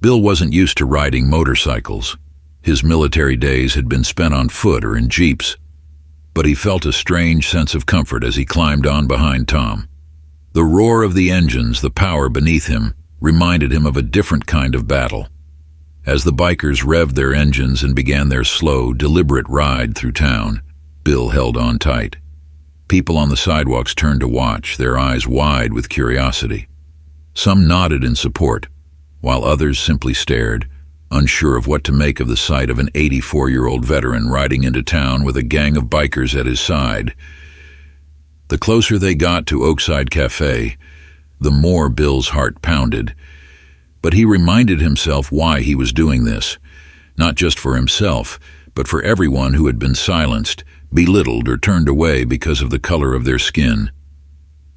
Bill wasn't used to riding motorcycles. His military days had been spent on foot or in jeeps, but he felt a strange sense of comfort as he climbed on behind Tom. The roar of the engines, the power beneath him, reminded him of a different kind of battle. As the bikers revved their engines and began their slow, deliberate ride through town, Bill held on tight. People on the sidewalks turned to watch, their eyes wide with curiosity. Some nodded in support, while others simply stared, unsure of what to make of the sight of an 84-year-old veteran riding into town with a gang of bikers at his side. The closer they got to Oakside Cafe, the more Bill's heart pounded. But he reminded himself why he was doing this, not just for himself, but for everyone who had been silenced, belittled, or turned away because of the color of their skin.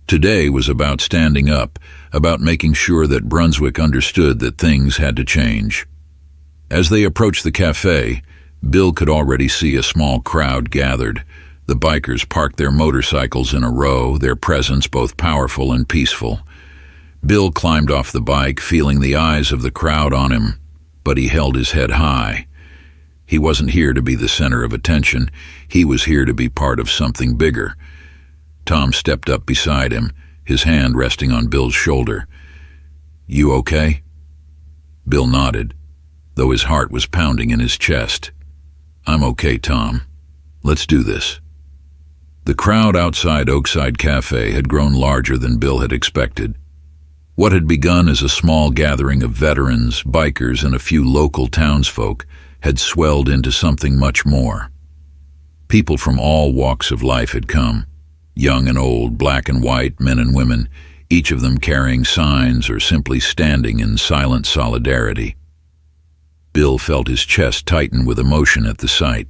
Today was about standing up, about making sure that Brunswick understood that things had to change. As they approached the cafe, Bill could already see a small crowd gathered. The bikers parked their motorcycles in a row, their presence both powerful and peaceful. Bill climbed off the bike, feeling the eyes of the crowd on him, but he held his head high. He wasn't here to be the center of attention. He was here to be part of something bigger. Tom stepped up beside him, his hand resting on Bill's shoulder. "You okay?" Bill nodded, though his heart was pounding in his chest. "I'm okay, Tom. Let's do this." The crowd outside Oakside Cafe had grown larger than Bill had expected. What had begun as a small gathering of veterans, bikers, and a few local townsfolk had swelled into something much more. People from all walks of life had come, young and old, black and white, men and women, each of them carrying signs or simply standing in silent solidarity. Bill felt his chest tighten with emotion at the sight.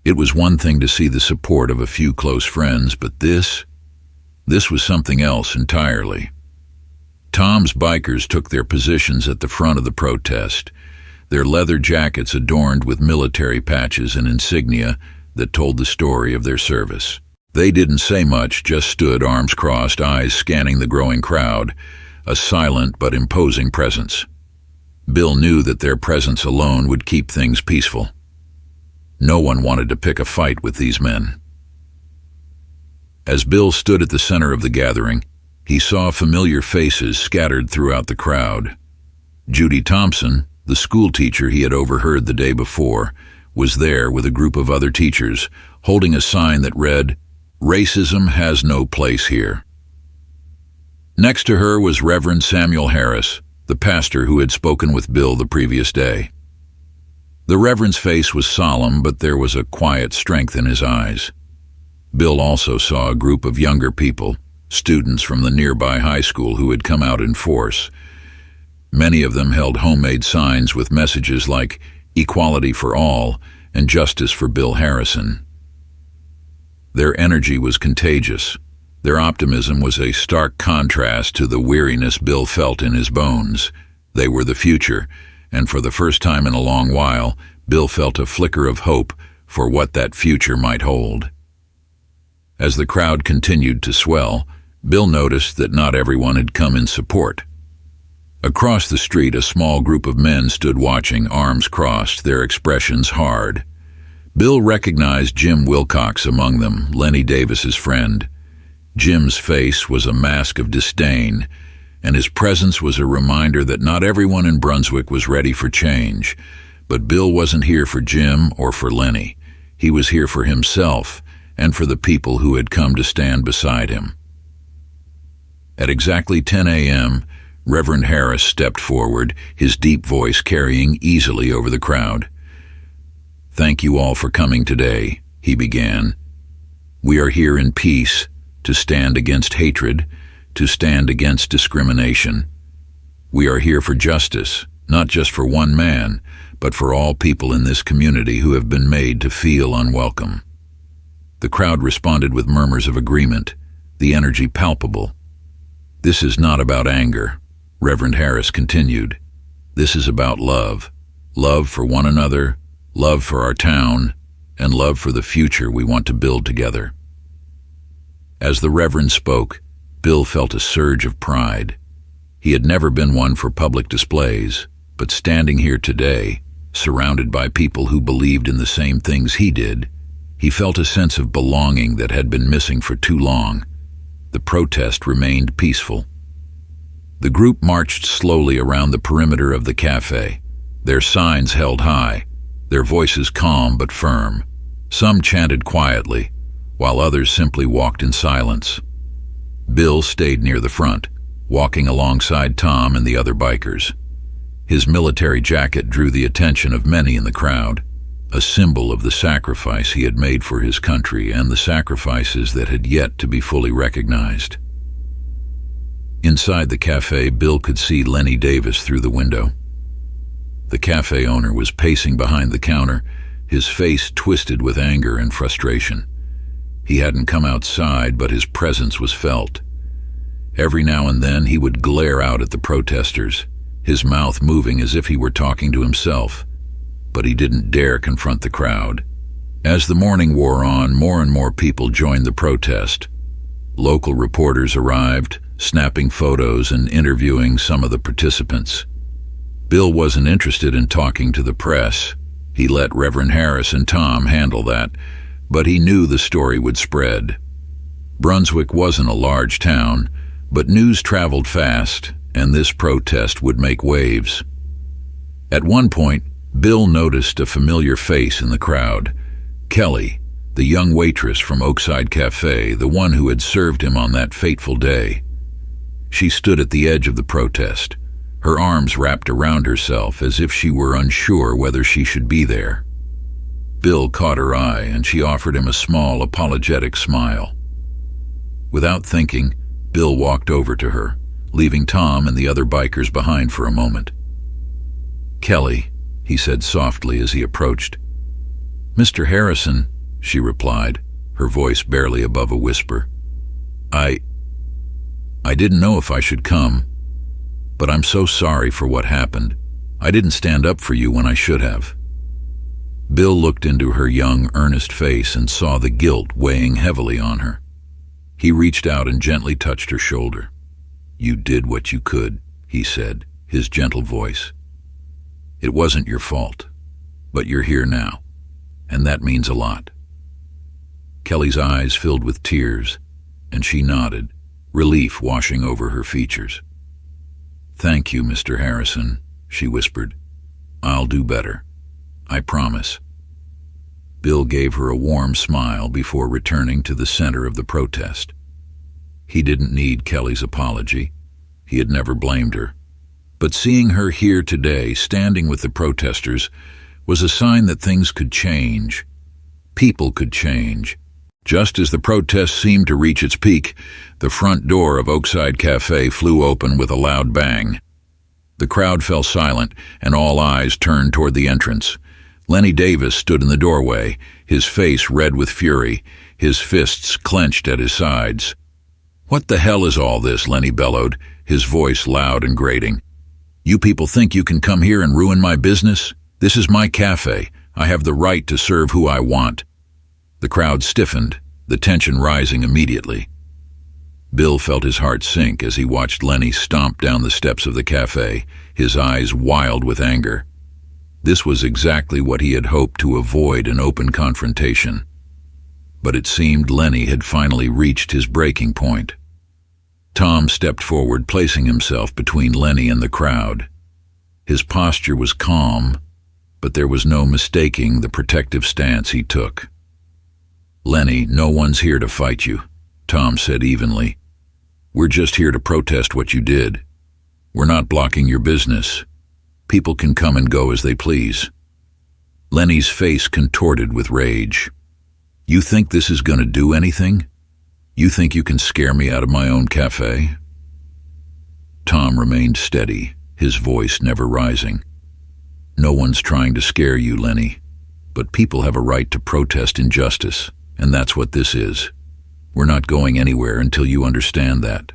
It was one thing to see the support of a few close friends, but this was something else entirely. Tom's bikers took their positions at the front of the protest, their leather jackets adorned with military patches and insignia that told the story of their service. They didn't say much, just stood, arms crossed, eyes scanning the growing crowd, a silent but imposing presence. Bill knew that their presence alone would keep things peaceful. No one wanted to pick a fight with these men. As Bill stood at the center of the gathering, he saw familiar faces scattered throughout the crowd. Judy Thompson, the school teacher he had overheard the day before, was there with a group of other teachers, holding a sign that read, "Racism has no place here." Next to her was Reverend Samuel Harris, the pastor who had spoken with Bill the previous day. The Reverend's face was solemn, but there was a quiet strength in his eyes. Bill also saw a group of younger people, students from the nearby high school who had come out in force. Many of them held homemade signs with messages like "Equality for All" and "Justice for Bill Harrison." Their energy was contagious. Their optimism was a stark contrast to the weariness Bill felt in his bones. They were the future, and for the first time in a long while, Bill felt a flicker of hope for what that future might hold. As the crowd continued to swell, Bill noticed that not everyone had come in support. Across the street, a small group of men stood watching, arms crossed, their expressions hard. Bill recognized Jim Wilcox among them, Lenny Davis's friend. Jim's face was a mask of disdain, and his presence was a reminder that not everyone in Brunswick was ready for change. But Bill wasn't here for Jim or for Lenny. He was here for himself and for the people who had come to stand beside him. At exactly 10 a.m., Reverend Harris stepped forward, his deep voice carrying easily over the crowd. "Thank you all for coming today," he began. "We are here in peace, to stand against hatred, to stand against discrimination. We are here for justice, not just for one man, but for all people in this community who have been made to feel unwelcome." The crowd responded with murmurs of agreement, the energy palpable. "This is not about anger," Reverend Harris continued. "This is about love. Love for one another, love for our town, and love for the future we want to build together." As the Reverend spoke, Bill felt a surge of pride. He had never been one for public displays, but standing here today, surrounded by people who believed in the same things he did, he felt a sense of belonging that had been missing for too long. The protest remained peaceful. The group marched slowly around the perimeter of the cafe, their signs held high, their voices calm but firm. Some chanted quietly, while others simply walked in silence. Bill stayed near the front, walking alongside Tom and the other bikers. His military jacket drew the attention of many in the crowd, a symbol of the sacrifice he had made for his country and the sacrifices that had yet to be fully recognized. Inside the cafe, Bill could see Lenny Davis through the window. The cafe owner was pacing behind the counter, his face twisted with anger and frustration. He hadn't come outside, but his presence was felt. Every now and then he would glare out at the protesters, his mouth moving as if he were talking to himself, but he didn't dare confront the crowd. As the morning wore on, more and more people joined the protest. Local reporters arrived, snapping photos and interviewing some of the participants. Bill wasn't interested in talking to the press. He let Reverend Harris and Tom handle that, but he knew the story would spread. Brunswick wasn't a large town, but news traveled fast, and this protest would make waves. At one point, Bill noticed a familiar face in the crowd. Kelly, the young waitress from Oakside Cafe, the one who had served him on that fateful day. She stood at the edge of the protest, her arms wrapped around herself as if she were unsure whether she should be there. Bill caught her eye, and she offered him a small, apologetic smile. Without thinking, Bill walked over to her, leaving Tom and the other bikers behind for a moment. "Kelly," he said softly as he approached. "Mr. Harrison," she replied, her voice barely above a whisper. I didn't know if I should come, but I'm so sorry for what happened. I didn't stand up for you when I should have." Bill looked into her young, earnest face and saw the guilt weighing heavily on her. He reached out and gently touched her shoulder. "You did what you could," he said, his gentle voice. "It wasn't your fault, but you're here now, and that means a lot." Kelly's eyes filled with tears, and she nodded, relief washing over her features. "Thank you, Mr. Harrison," she whispered. "I'll do better. I promise." Bill gave her a warm smile before returning to the center of the protest. He didn't need Kelly's apology. He had never blamed her. But seeing her here today, standing with the protesters, was a sign that things could change. People could change. Just as the protest seemed to reach its peak, the front door of Oakside Cafe flew open with a loud bang. The crowd fell silent, and all eyes turned toward the entrance. Lenny Davis stood in the doorway, his face red with fury, his fists clenched at his sides. "What the hell is all this?" Lenny bellowed, his voice loud and grating. "You people think you can come here and ruin my business? This is my cafe. I have the right to serve who I want." The crowd stiffened, the tension rising immediately. Bill felt his heart sink as he watched Lenny stomp down the steps of the cafe, his eyes wild with anger. This was exactly what he had hoped to avoid, an open confrontation. But it seemed Lenny had finally reached his breaking point. Tom stepped forward, placing himself between Lenny and the crowd. His posture was calm, but there was no mistaking the protective stance he took. "Lenny, no one's here to fight you," Tom said evenly. "We're just here to protest what you did. We're not blocking your business. People can come and go as they please." Lenny's face contorted with rage. "You think this is going to do anything? You think you can scare me out of my own cafe?" Tom remained steady, his voice never rising. "No one's trying to scare you, Lenny, but people have a right to protest injustice, and that's what this is. We're not going anywhere until you understand that."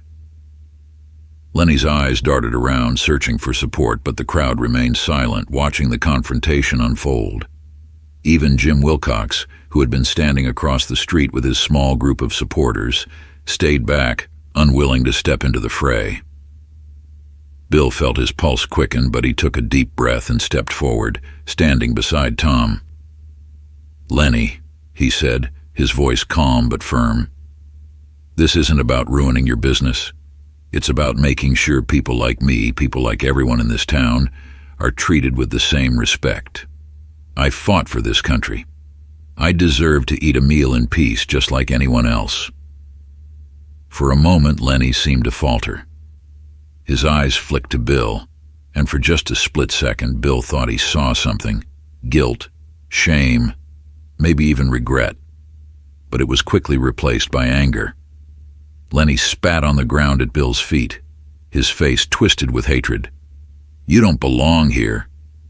Lenny's eyes darted around, searching for support, but the crowd remained silent, watching the confrontation unfold. Even Jim Wilcox, who had been standing across the street with his small group of supporters, stayed back, unwilling to step into the fray. Bill felt his pulse quicken, but he took a deep breath and stepped forward, standing beside Tom. "Lenny," he said, his voice calm but firm, "this isn't about ruining your business. It's about making sure people like me, people like everyone in this town, are treated with the same respect. I fought for this country. I deserve to eat a meal in peace just like anyone else." For a moment, Lenny seemed to falter. His eyes flicked to Bill, and for just a split second, Bill thought he saw something: guilt, shame, maybe even regret. But it was quickly replaced by anger. Lenny spat on the ground at Bill's feet, his face twisted with hatred. "You don't belong here,"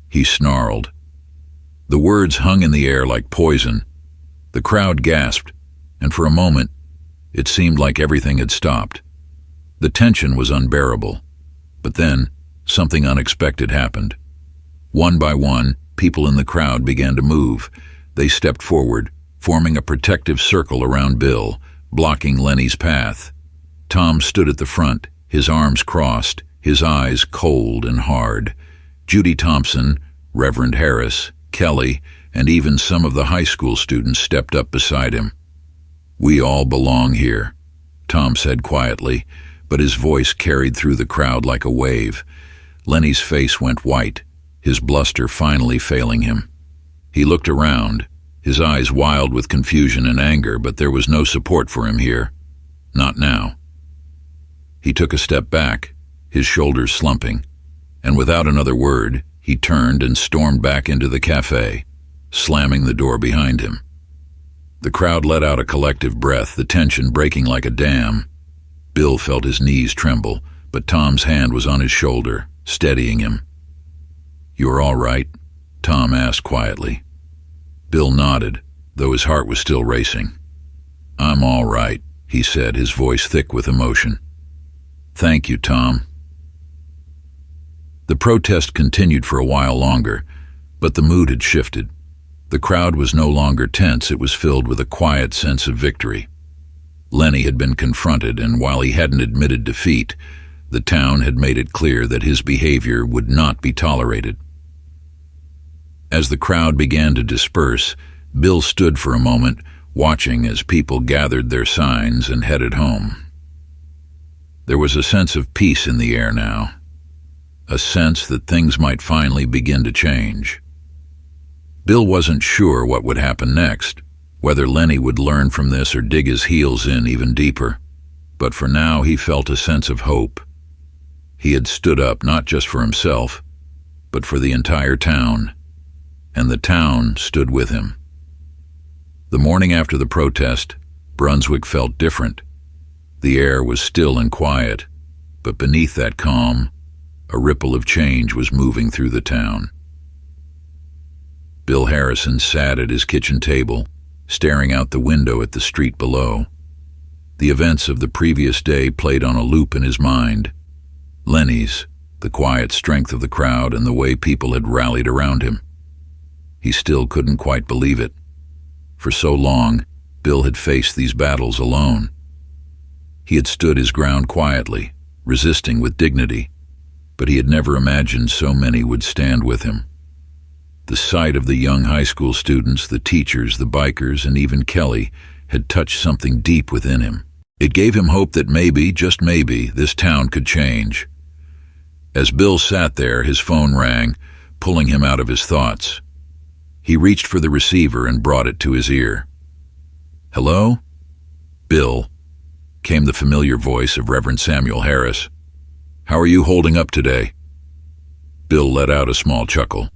he snarled. The words hung in the air like poison. The crowd gasped, and for a moment, it seemed like everything had stopped. The tension was unbearable. But then, something unexpected happened. One by one, people in the crowd began to move. They stepped forward, forming a protective circle around Bill, blocking Lenny's path. Tom stood at the front, his arms crossed, his eyes cold and hard. Judy Thompson, Reverend Harris, Kelly, and even some of the high school students stepped up beside him. "We all belong here," Tom said quietly, but his voice carried through the crowd like a wave. Lenny's face went white, his bluster finally failing him. He looked around, his eyes wild with confusion and anger, but there was no support for him here. Not now. He took a step back, his shoulders slumping, and without another word, he turned and stormed back into the cafe, slamming the door behind him. The crowd let out a collective breath, the tension breaking like a dam. Bill felt his knees tremble, but Tom's hand was on his shoulder, steadying him. "You're all right?" Tom asked quietly. Bill nodded, though his heart was still racing. "I'm all right," he said, his voice thick with emotion. "Thank you, Tom." The protest continued for a while longer, but the mood had shifted. The crowd was no longer tense, it was filled with a quiet sense of victory. Lenny had been confronted, and while he hadn't admitted defeat, the town had made it clear that his behavior would not be tolerated. As the crowd began to disperse, Bill stood for a moment, watching as people gathered their signs and headed home. There was a sense of peace in the air now, a sense that things might finally begin to change. Bill wasn't sure what would happen next, whether Lenny would learn from this or dig his heels in even deeper, but for now he felt a sense of hope. He had stood up not just for himself, but for the entire town, and the town stood with him. The morning after the protest, Brunswick felt different. The air was still and quiet, but beneath that calm, a ripple of change was moving through the town. Bill Harrison sat at his kitchen table, staring out the window at the street below. The events of the previous day played on a loop in his mind. Lenny's, the quiet strength of the crowd, and the way people had rallied around him. He still couldn't quite believe it. For so long, Bill had faced these battles alone. He had stood his ground quietly, resisting with dignity, but he had never imagined so many would stand with him. The sight of the young high school students, the teachers, the bikers, and even Kelly had touched something deep within him. It gave him hope that maybe, just maybe, this town could change. As Bill sat there, his phone rang, pulling him out of his thoughts. He reached for the receiver and brought it to his ear. "Hello?" "Bill," came the familiar voice of Reverend Samuel Harris. "How are you holding up today?" Bill let out a small chuckle.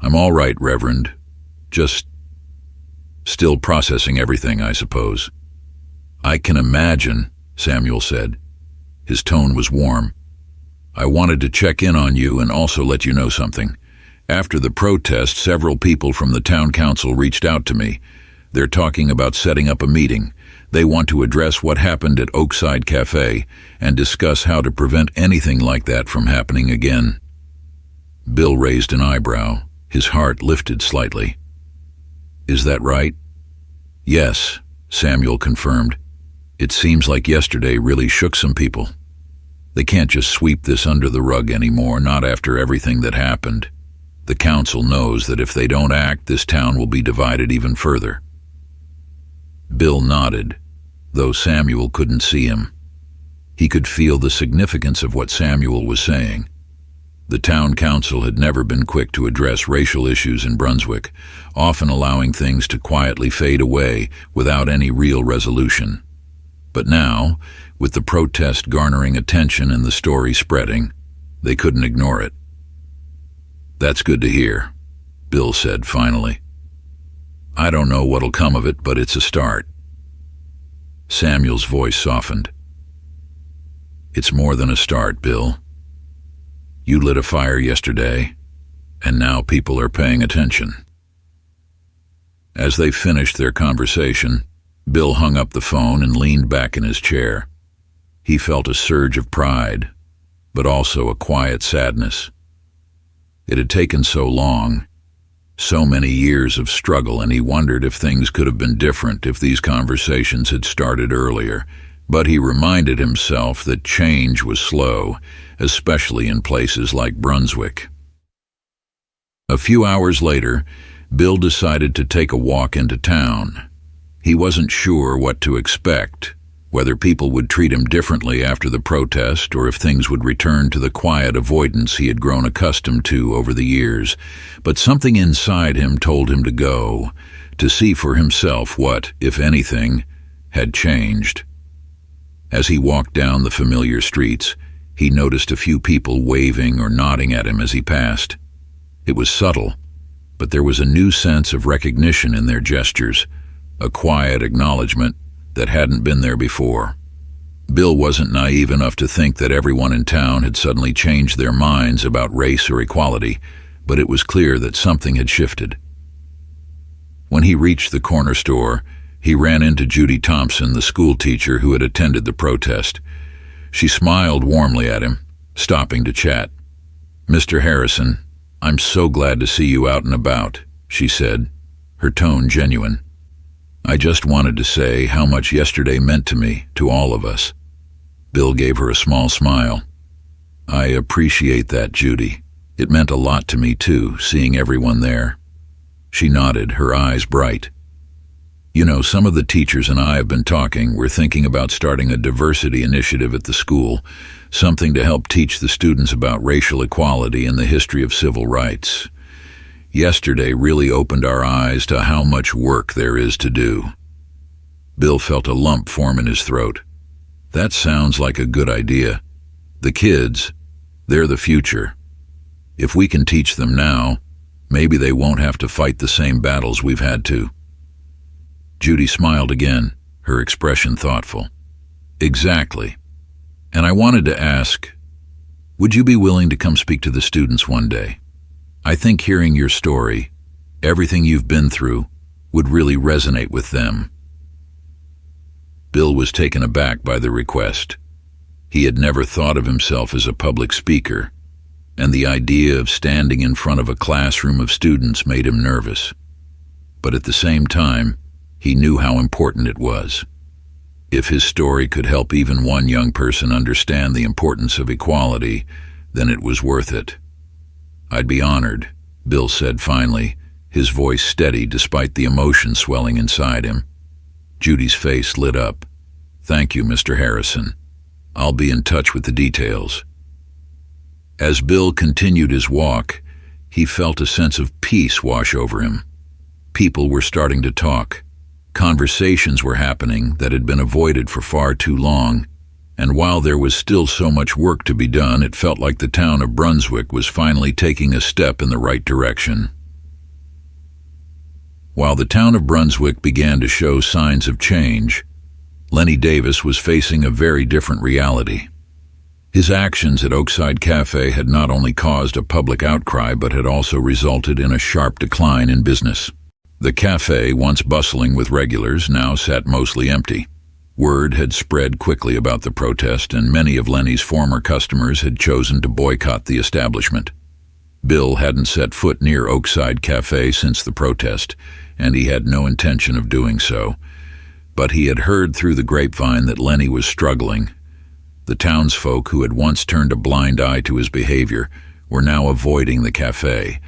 "I'm all right, Reverend. Just still processing everything, I suppose." "I can imagine," Samuel said. His tone was warm. "I wanted to check in on you and also let you know something. After the protest, several people from the town council reached out to me. They're talking about setting up a meeting. They want to address what happened at Oakside Cafe and discuss how to prevent anything like that from happening again." Bill raised an eyebrow. His heart lifted slightly. "Is that right?" "Yes," Samuel confirmed. "It seems like yesterday really shook some people. They can't just sweep this under the rug anymore, not after everything that happened. The council knows that if they don't act, this town will be divided even further." Bill nodded, though Samuel couldn't see him. He could feel the significance of what Samuel was saying. The town council had never been quick to address racial issues in Brunswick, often allowing things to quietly fade away without any real resolution. But now, with the protest garnering attention and the story spreading, they couldn't ignore it. "That's good to hear," Bill said finally. "I don't know what'll come of it, but it's a start." Samuel's voice softened. "It's more than a start, Bill. You lit a fire yesterday, and now people are paying attention." As they finished their conversation, Bill hung up the phone and leaned back in his chair. He felt a surge of pride, but also a quiet sadness. It had taken so long, so many years of struggle, and he wondered if things could have been different if these conversations had started earlier. But he reminded himself that change was slow, especially in places like Brunswick. A few hours later, Bill decided to take a walk into town. He wasn't sure what to expect, whether people would treat him differently after the protest or if things would return to the quiet avoidance he had grown accustomed to over the years. But something inside him told him to go, to see for himself what, if anything, had changed. As he walked down the familiar streets, he noticed a few people waving or nodding at him as he passed. It was subtle, but there was a new sense of recognition in their gestures, a quiet acknowledgement that hadn't been there before. Bill wasn't naive enough to think that everyone in town had suddenly changed their minds about race or equality, but it was clear that something had shifted. When he reached the corner store, he ran into Judy Thompson, the school teacher who had attended the protest. She smiled warmly at him, stopping to chat. "Mr. Harrison, I'm so glad to see you out and about," she said, her tone genuine. "I just wanted to say how much yesterday meant to me, to all of us." Bill gave her a small smile. "I appreciate that, Judy. It meant a lot to me, too, seeing everyone there." She nodded, her eyes bright. "You know, some of the teachers and I have been talking. We're thinking about starting a diversity initiative at the school, something to help teach the students about racial equality and the history of civil rights. Yesterday really opened our eyes to how much work there is to do." Bill felt a lump form in his throat. That sounds like a good idea. The kids, they're the future. If we can teach them now, maybe they won't have to fight the same battles we've had to. Judy smiled again, her expression thoughtful. "Exactly. And I wanted to ask, would you be willing to come speak to the students one day? I think hearing your story, everything you've been through, would really resonate with them." Bill was taken aback by the request. He had never thought of himself as a public speaker, and the idea of standing in front of a classroom of students made him nervous. But at the same time, he knew how important it was. If his story could help even one young person understand the importance of equality, then it was worth it. "I'd be honored," Bill said finally, his voice steady despite the emotion swelling inside him. Judy's face lit up. "Thank you, Mr. Harrison. I'll be in touch with the details." As Bill continued his walk, he felt a sense of peace wash over him. People were starting to talk. Conversations were happening that had been avoided for far too long, and while there was still so much work to be done, it felt like the town of Brunswick was finally taking a step in the right direction. While the town of Brunswick began to show signs of change, Lenny Davis was facing a very different reality. His actions at Oakside Cafe had not only caused a public outcry but had also resulted in a sharp decline in business. The cafe, once bustling with regulars, now sat mostly empty. Word had spread quickly about the protest, and many of Lenny's former customers had chosen to boycott the establishment. Bill hadn't set foot near Oakside Cafe since the protest, and he had no intention of doing so. But he had heard through the grapevine that Lenny was struggling. The townsfolk who had once turned a blind eye to his behavior were now avoiding the cafe,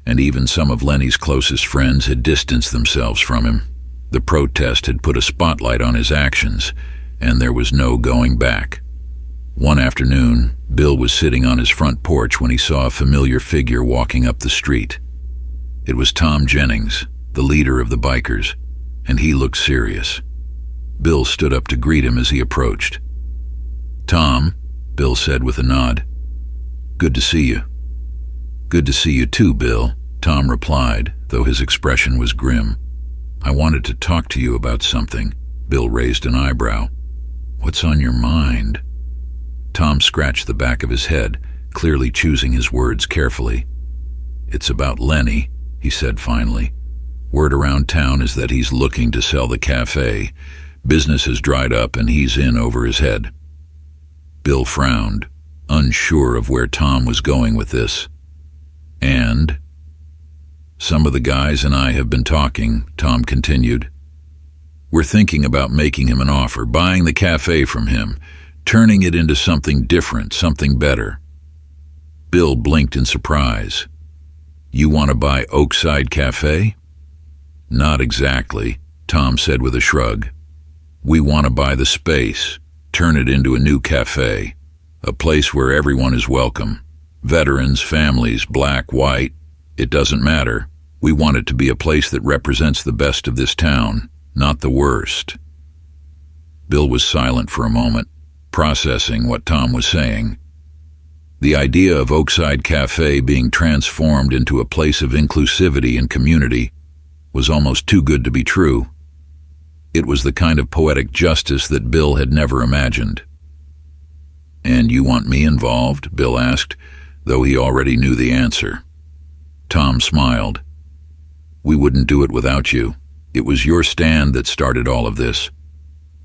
and even some of Lenny's closest friends had distanced themselves from him. The protest had put a spotlight on his actions, and there was no going back. One afternoon, Bill was sitting on his front porch when he saw a familiar figure walking up the street. It was Tom Jennings, the leader of the bikers, and he looked serious. Bill stood up to greet him as he approached. "Tom," Bill said with a nod. "Good to see you." "Good to see you too, Bill," Tom replied, though his expression was grim. "I wanted to talk to you about something." Bill raised an eyebrow. "What's on your mind?" Tom scratched the back of his head, clearly choosing his words carefully. "It's about Lenny," he said finally. "Word around town is that he's looking to sell the cafe. Business has dried up and he's in over his head." Bill frowned, unsure of where Tom was going with this. "And some of the guys and I have been talking," Tom continued. "We're thinking about making him an offer, buying the cafe from him, turning it into something different, something better." Bill blinked in surprise. "You want to buy Oakside Cafe?" "Not exactly," Tom said with a shrug. We want to buy the space, turn it into a new cafe, a place where everyone is welcome. Veterans, families, black, white, it doesn't matter. We want it to be a place that represents the best of this town, not the worst." Bill was silent for a moment, processing what Tom was saying. The idea of Oakside Cafe being transformed into a place of inclusivity and community was almost too good to be true. It was the kind of poetic justice that Bill had never imagined. "And you want me involved?" Bill asked, though he already knew the answer. Tom smiled. "We wouldn't do it without you. It was your stand that started all of this.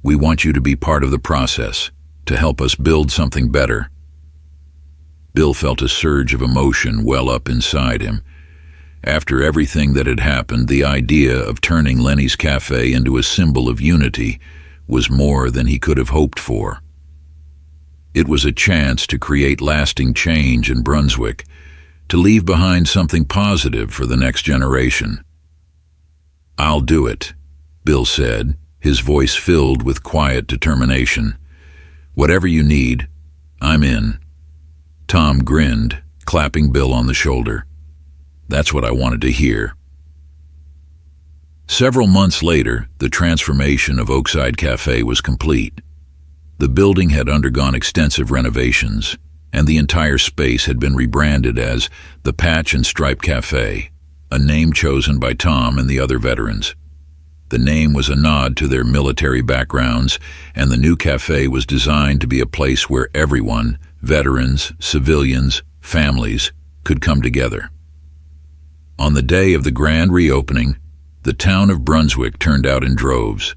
We want you to be part of the process, to help us build something better." Bill felt a surge of emotion well up inside him. After everything that had happened, the idea of turning Lenny's Cafe into a symbol of unity was more than he could have hoped for. It was a chance to create lasting change in Brunswick, to leave behind something positive for the next generation. "I'll do it," Bill said, his voice filled with quiet determination. "Whatever you need, I'm in." Tom grinned, clapping Bill on the shoulder. "That's what I wanted to hear." Several months later, the transformation of Oakside Cafe was complete. The building had undergone extensive renovations, and the entire space had been rebranded as the Patch and Stripe Cafe, a name chosen by Tom and the other veterans. The name was a nod to their military backgrounds, and the new cafe was designed to be a place where everyone, veterans, civilians, families, could come together. On the day of the grand reopening, the town of Brunswick turned out in droves.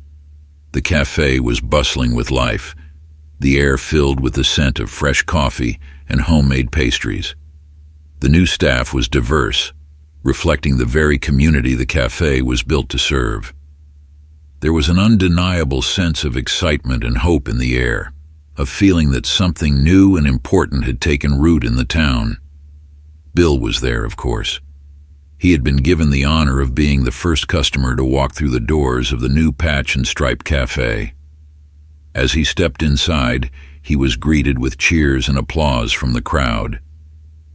The cafe was bustling with life, the air filled with the scent of fresh coffee and homemade pastries. The new staff was diverse, reflecting the very community the cafe was built to serve. There was an undeniable sense of excitement and hope in the air, a feeling that something new and important had taken root in the town. Bill was there, of course. He had been given the honor of being the first customer to walk through the doors of the new Patch and Stripe Cafe. As he stepped inside, he was greeted with cheers and applause from the crowd.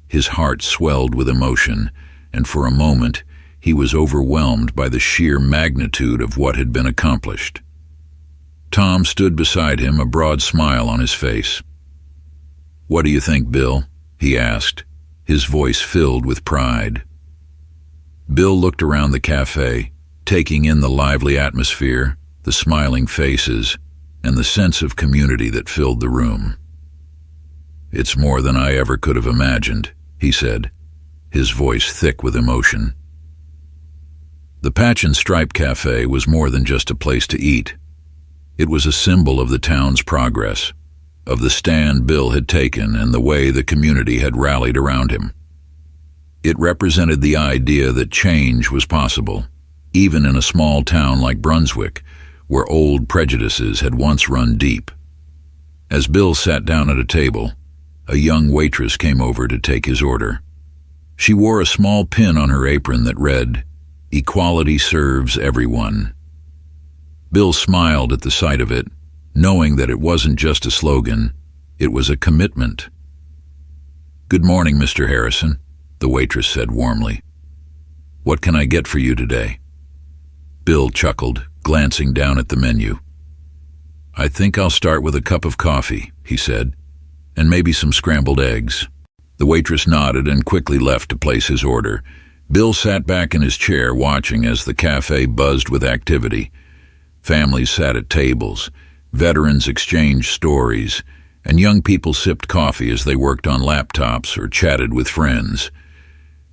His heart swelled with emotion, and for a moment, he was overwhelmed by the sheer magnitude of what had been accomplished. Tom stood beside him, a broad smile on his face. "What do you think, Bill?" he asked, his voice filled with pride. Bill looked around the cafe, taking in the lively atmosphere, the smiling faces, and the sense of community that filled the room. "It's more than I ever could have imagined," he said, his voice thick with emotion. The Patch and Stripe Cafe was more than just a place to eat. It was a symbol of the town's progress, of the stand Bill had taken and the way the community had rallied around him. It represented the idea that change was possible, even in a small town like Brunswick, where old prejudices had once run deep. As Bill sat down at a table, a young waitress came over to take his order. She wore a small pin on her apron that read, "Equality serves everyone." Bill smiled at the sight of it, knowing that it wasn't just a slogan, it was a commitment. "Good morning, Mr. Harrison," the waitress said warmly. "What can I get for you today?" Bill chuckled, glancing down at the menu. "I think I'll start with a cup of coffee," he said, "and maybe some scrambled eggs." The waitress nodded and quickly left to place his order. Bill sat back in his chair watching as the cafe buzzed with activity. Families sat at tables, veterans exchanged stories, and young people sipped coffee as they worked on laptops or chatted with friends.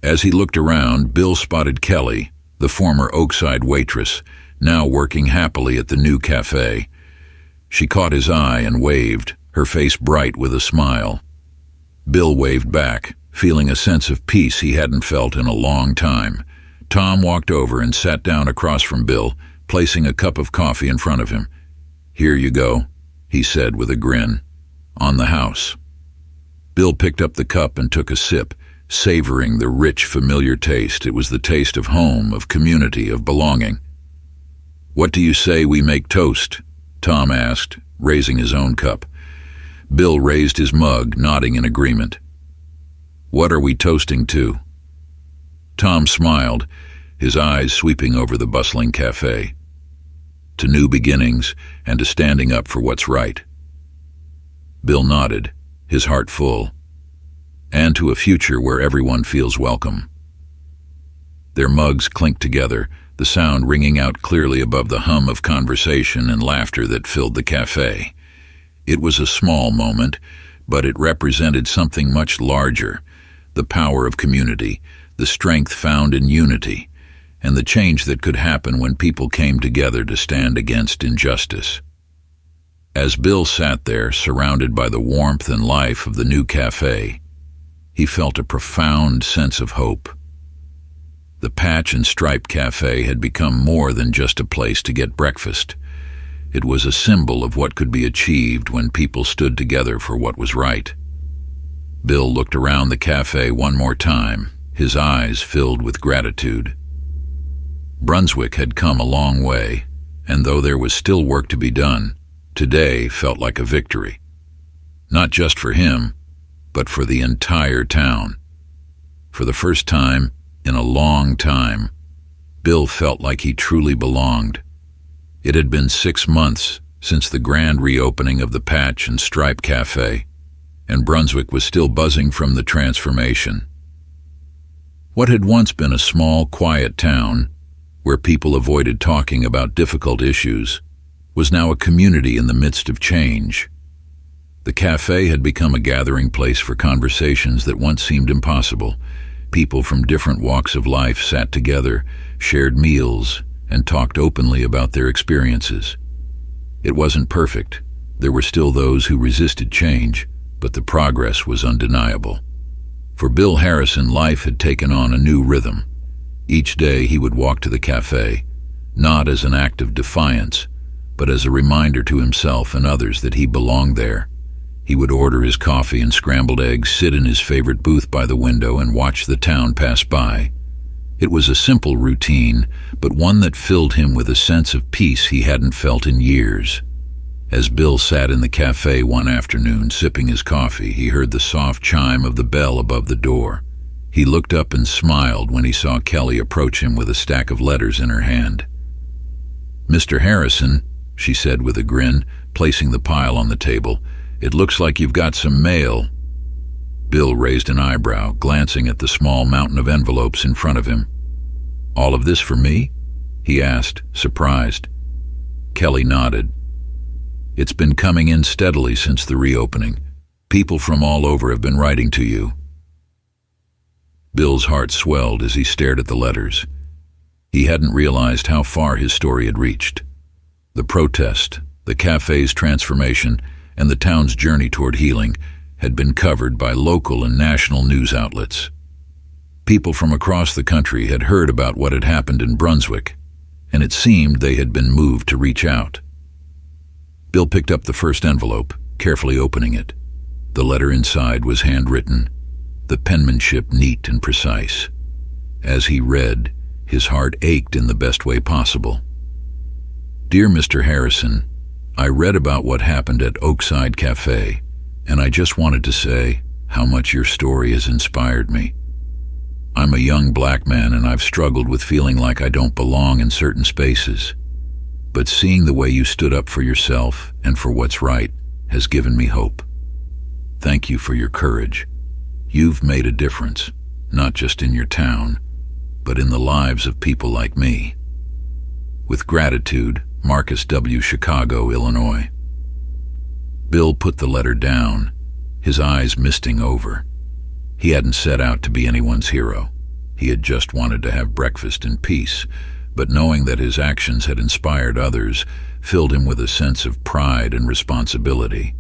As he looked around, Bill spotted Kelly, the former Oakside waitress, now working happily at the new cafe. She caught his eye and waved, her face bright with a smile. Bill waved back, feeling a sense of peace he hadn't felt in a long time. Tom walked over and sat down across from Bill, placing a cup of coffee in front of him. "Here you go," he said with a grin. "On the house." Bill picked up the cup and took a sip, savoring the rich, familiar taste. It was the taste of home, of community, of belonging. "What do you say we make toast?" Tom asked, raising his own cup. Bill raised his mug, nodding in agreement. What are we toasting to? Tom smiled, his eyes sweeping over the bustling cafe. To new beginnings and to standing up for what's right. Bill nodded, his heart full. And to a future where everyone feels welcome. Their mugs clinked together, the sound ringing out clearly above the hum of conversation and laughter that filled the cafe. It was a small moment, but it represented something much larger, the power of community, the strength found in unity, and the change that could happen when people came together to stand against injustice. As Bill sat there, surrounded by the warmth and life of the new cafe, he felt a profound sense of hope. The Patch and Stripe Cafe had become more than just a place to get breakfast. It was a symbol of what could be achieved when people stood together for what was right. Bill looked around the cafe one more time, his eyes filled with gratitude. Brunswick had come a long way, and though there was still work to be done, today felt like a victory. Not just for him, but for the entire town. For the first time in a long time, Bill felt like he truly belonged. It had been 6 months since the grand reopening of the Patch and Stripe Cafe, and Brunswick was still buzzing from the transformation. What had once been a small, quiet town, where people avoided talking about difficult issues, was now a community in the midst of change. The cafe had become a gathering place for conversations that once seemed impossible. People from different walks of life sat together, shared meals, and talked openly about their experiences. It wasn't perfect. There were still those who resisted change, but the progress was undeniable. For Bill Harrison, life had taken on a new rhythm. Each day he would walk to the cafe, not as an act of defiance, but as a reminder to himself and others that he belonged there. He would order his coffee and scrambled eggs, sit in his favorite booth by the window, and watch the town pass by. It was a simple routine, but one that filled him with a sense of peace he hadn't felt in years. As Bill sat in the cafe one afternoon, sipping his coffee, he heard the soft chime of the bell above the door. He looked up and smiled when he saw Kelly approach him with a stack of letters in her hand. "Mr. Harrison," she said with a grin, placing the pile on the table, "it looks like you've got some mail." Bill raised an eyebrow, glancing at the small mountain of envelopes in front of him. "All of this for me?" he asked, surprised. Kelly nodded. "It's been coming in steadily since the reopening. People from all over have been writing to you." Bill's heart swelled as he stared at the letters. He hadn't realized how far his story had reached. The protest, the cafe's transformation, and the town's journey toward healing had been covered by local and national news outlets. People from across the country had heard about what had happened in Brunswick, and it seemed they had been moved to reach out. Bill picked up the first envelope, carefully opening it. The letter inside was handwritten, the penmanship neat and precise. As he read, his heart ached in the best way possible. "Dear Mr. Harrison, I read about what happened at Oakside Cafe, and I just wanted to say how much your story has inspired me. I'm a young black man and I've struggled with feeling like I don't belong in certain spaces. But seeing the way you stood up for yourself and for what's right has given me hope. Thank you for your courage. You've made a difference, not just in your town, but in the lives of people like me. With gratitude, Marcus W., Chicago, Illinois." Bill put the letter down, his eyes misting over. He hadn't set out to be anyone's hero. He had just wanted to have breakfast in peace, but knowing that his actions had inspired others filled him with a sense of pride and responsibility.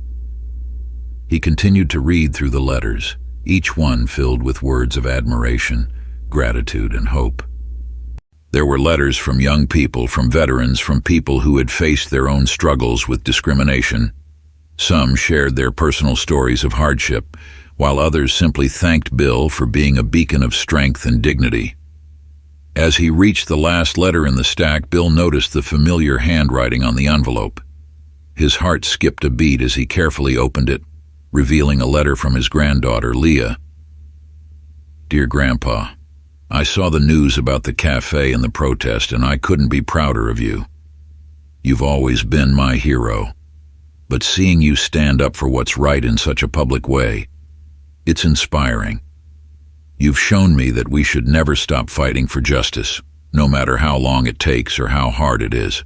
He continued to read through the letters, each one filled with words of admiration, gratitude, and hope. There were letters from young people, from veterans, from people who had faced their own struggles with discrimination. Some shared their personal stories of hardship, while others simply thanked Bill for being a beacon of strength and dignity. As he reached the last letter in the stack, Bill noticed the familiar handwriting on the envelope. His heart skipped a beat as he carefully opened it, revealing a letter from his granddaughter, Leah. Dear Grandpa, I saw the news about the cafe and the protest, and I couldn't be prouder of you. You've always been my hero. But seeing you stand up for what's right in such a public way, it's inspiring. You've shown me that we should never stop fighting for justice, no matter how long it takes or how hard it is.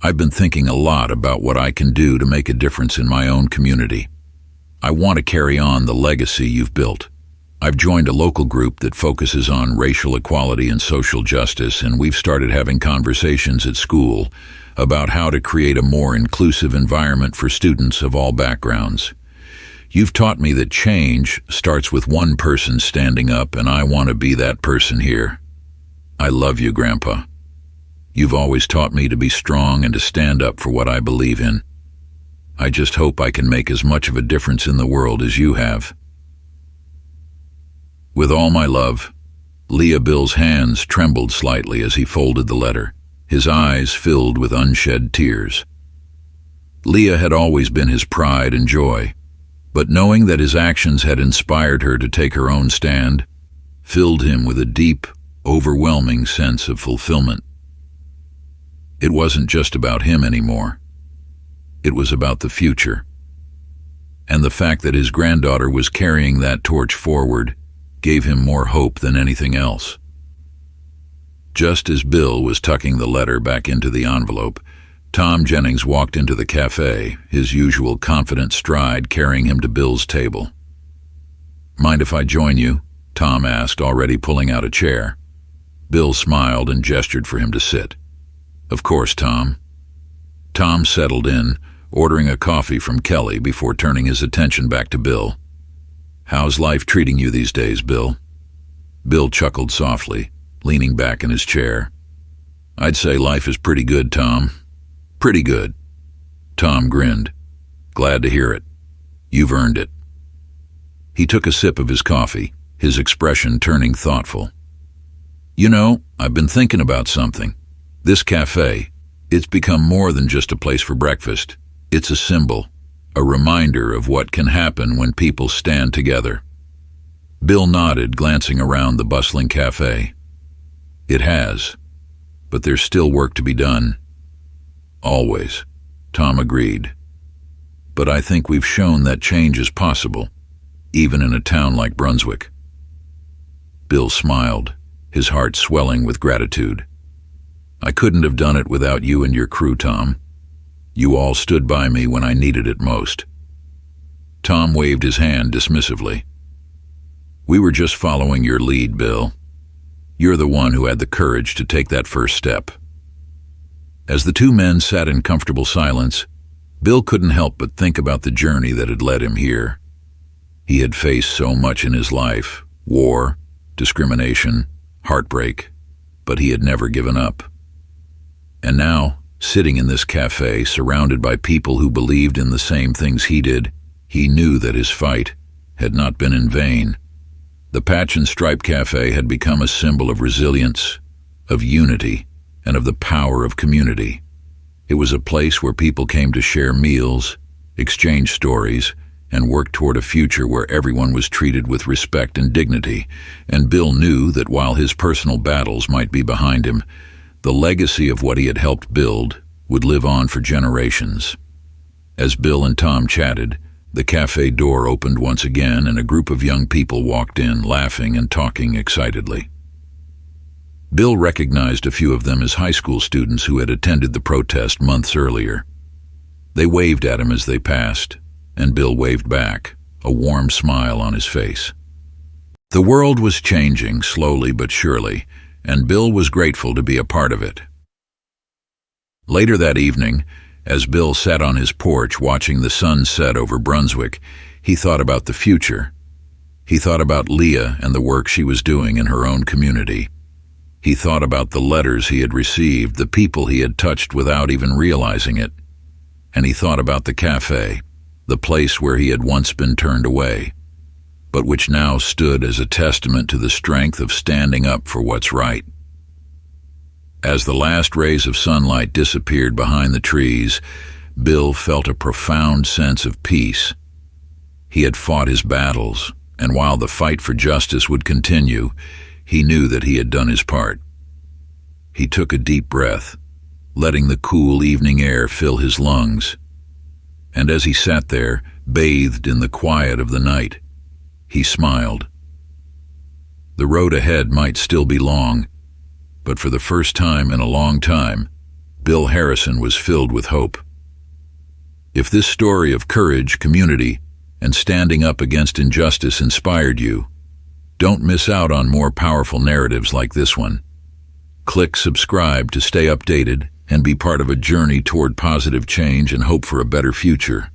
I've been thinking a lot about what I can do to make a difference in my own community. I want to carry on the legacy you've built. I've joined a local group that focuses on racial equality and social justice, and we've started having conversations at school about how to create a more inclusive environment for students of all backgrounds. You've taught me that change starts with one person standing up, and I want to be that person here. I love you, Grandpa. You've always taught me to be strong and to stand up for what I believe in. I just hope I can make as much of a difference in the world as you have. With all my love. Leah. Bill's hands trembled slightly as he folded the letter, his eyes filled with unshed tears. Leah had always been his pride and joy, but knowing that his actions had inspired her to take her own stand filled him with a deep, overwhelming sense of fulfillment. It wasn't just about him anymore. It was about the future. And the fact that his granddaughter was carrying that torch forward gave him more hope than anything else. Just as Bill was tucking the letter back into the envelope, Tom Jennings walked into the cafe, his usual confident stride carrying him to Bill's table. Mind if I join you? Tom asked, already pulling out a chair. Bill smiled and gestured for him to sit. Of course, Tom. Tom settled in, ordering a coffee from Kelly before turning his attention back to Bill. How's life treating you these days, Bill? Bill chuckled softly, leaning back in his chair. I'd say life is pretty good, Tom. Pretty good. Tom grinned. Glad to hear it. You've earned it. He took a sip of his coffee, his expression turning thoughtful. You know, I've been thinking about something. This cafe, it's become more than just a place for breakfast. It's a symbol. A reminder of what can happen when people stand together. Bill nodded, glancing around the bustling cafe. It has, but there's still work to be done. Always, Tom agreed. But I think we've shown that change is possible, even in a town like Brunswick. Bill smiled, his heart swelling with gratitude. I couldn't have done it without you and your crew, Tom. You all stood by me when I needed it most. Tom waved his hand dismissively. We were just following your lead, Bill. You're the one who had the courage to take that first step. As the two men sat in comfortable silence, Bill couldn't help but think about the journey that had led him here. He had faced so much in his life, war, discrimination, heartbreak, but he had never given up. And now, sitting in this cafe, surrounded by people who believed in the same things he did, he knew that his fight had not been in vain. The Patch and Stripe Cafe had become a symbol of resilience, of unity, and of the power of community. It was a place where people came to share meals, exchange stories, and work toward a future where everyone was treated with respect and dignity, and Bill knew that while his personal battles might be behind him, the legacy of what he had helped build would live on for generations. As Bill and Tom chatted, the cafe door opened once again and a group of young people walked in, laughing and talking excitedly. Bill recognized a few of them as high school students who had attended the protest months earlier. They waved at him as they passed, and Bill waved back, a warm smile on his face. The world was changing slowly but surely, and Bill was grateful to be a part of it. Later that evening, as Bill sat on his porch watching the sun set over Brunswick, he thought about the future. He thought about Leah and the work she was doing in her own community. He thought about the letters he had received, the people he had touched without even realizing it. And he thought about the cafe, the place where he had once been turned away, but which now stood as a testament to the strength of standing up for what's right. As the last rays of sunlight disappeared behind the trees, Bill felt a profound sense of peace. He had fought his battles, and while the fight for justice would continue, he knew that he had done his part. He took a deep breath, letting the cool evening air fill his lungs. And as he sat there, bathed in the quiet of the night, he smiled. The road ahead might still be long, but for the first time in a long time, Bill Harrison was filled with hope. If this story of courage, community, and standing up against injustice inspired you, don't miss out on more powerful narratives like this one. Click subscribe to stay updated and be part of a journey toward positive change and hope for a better future.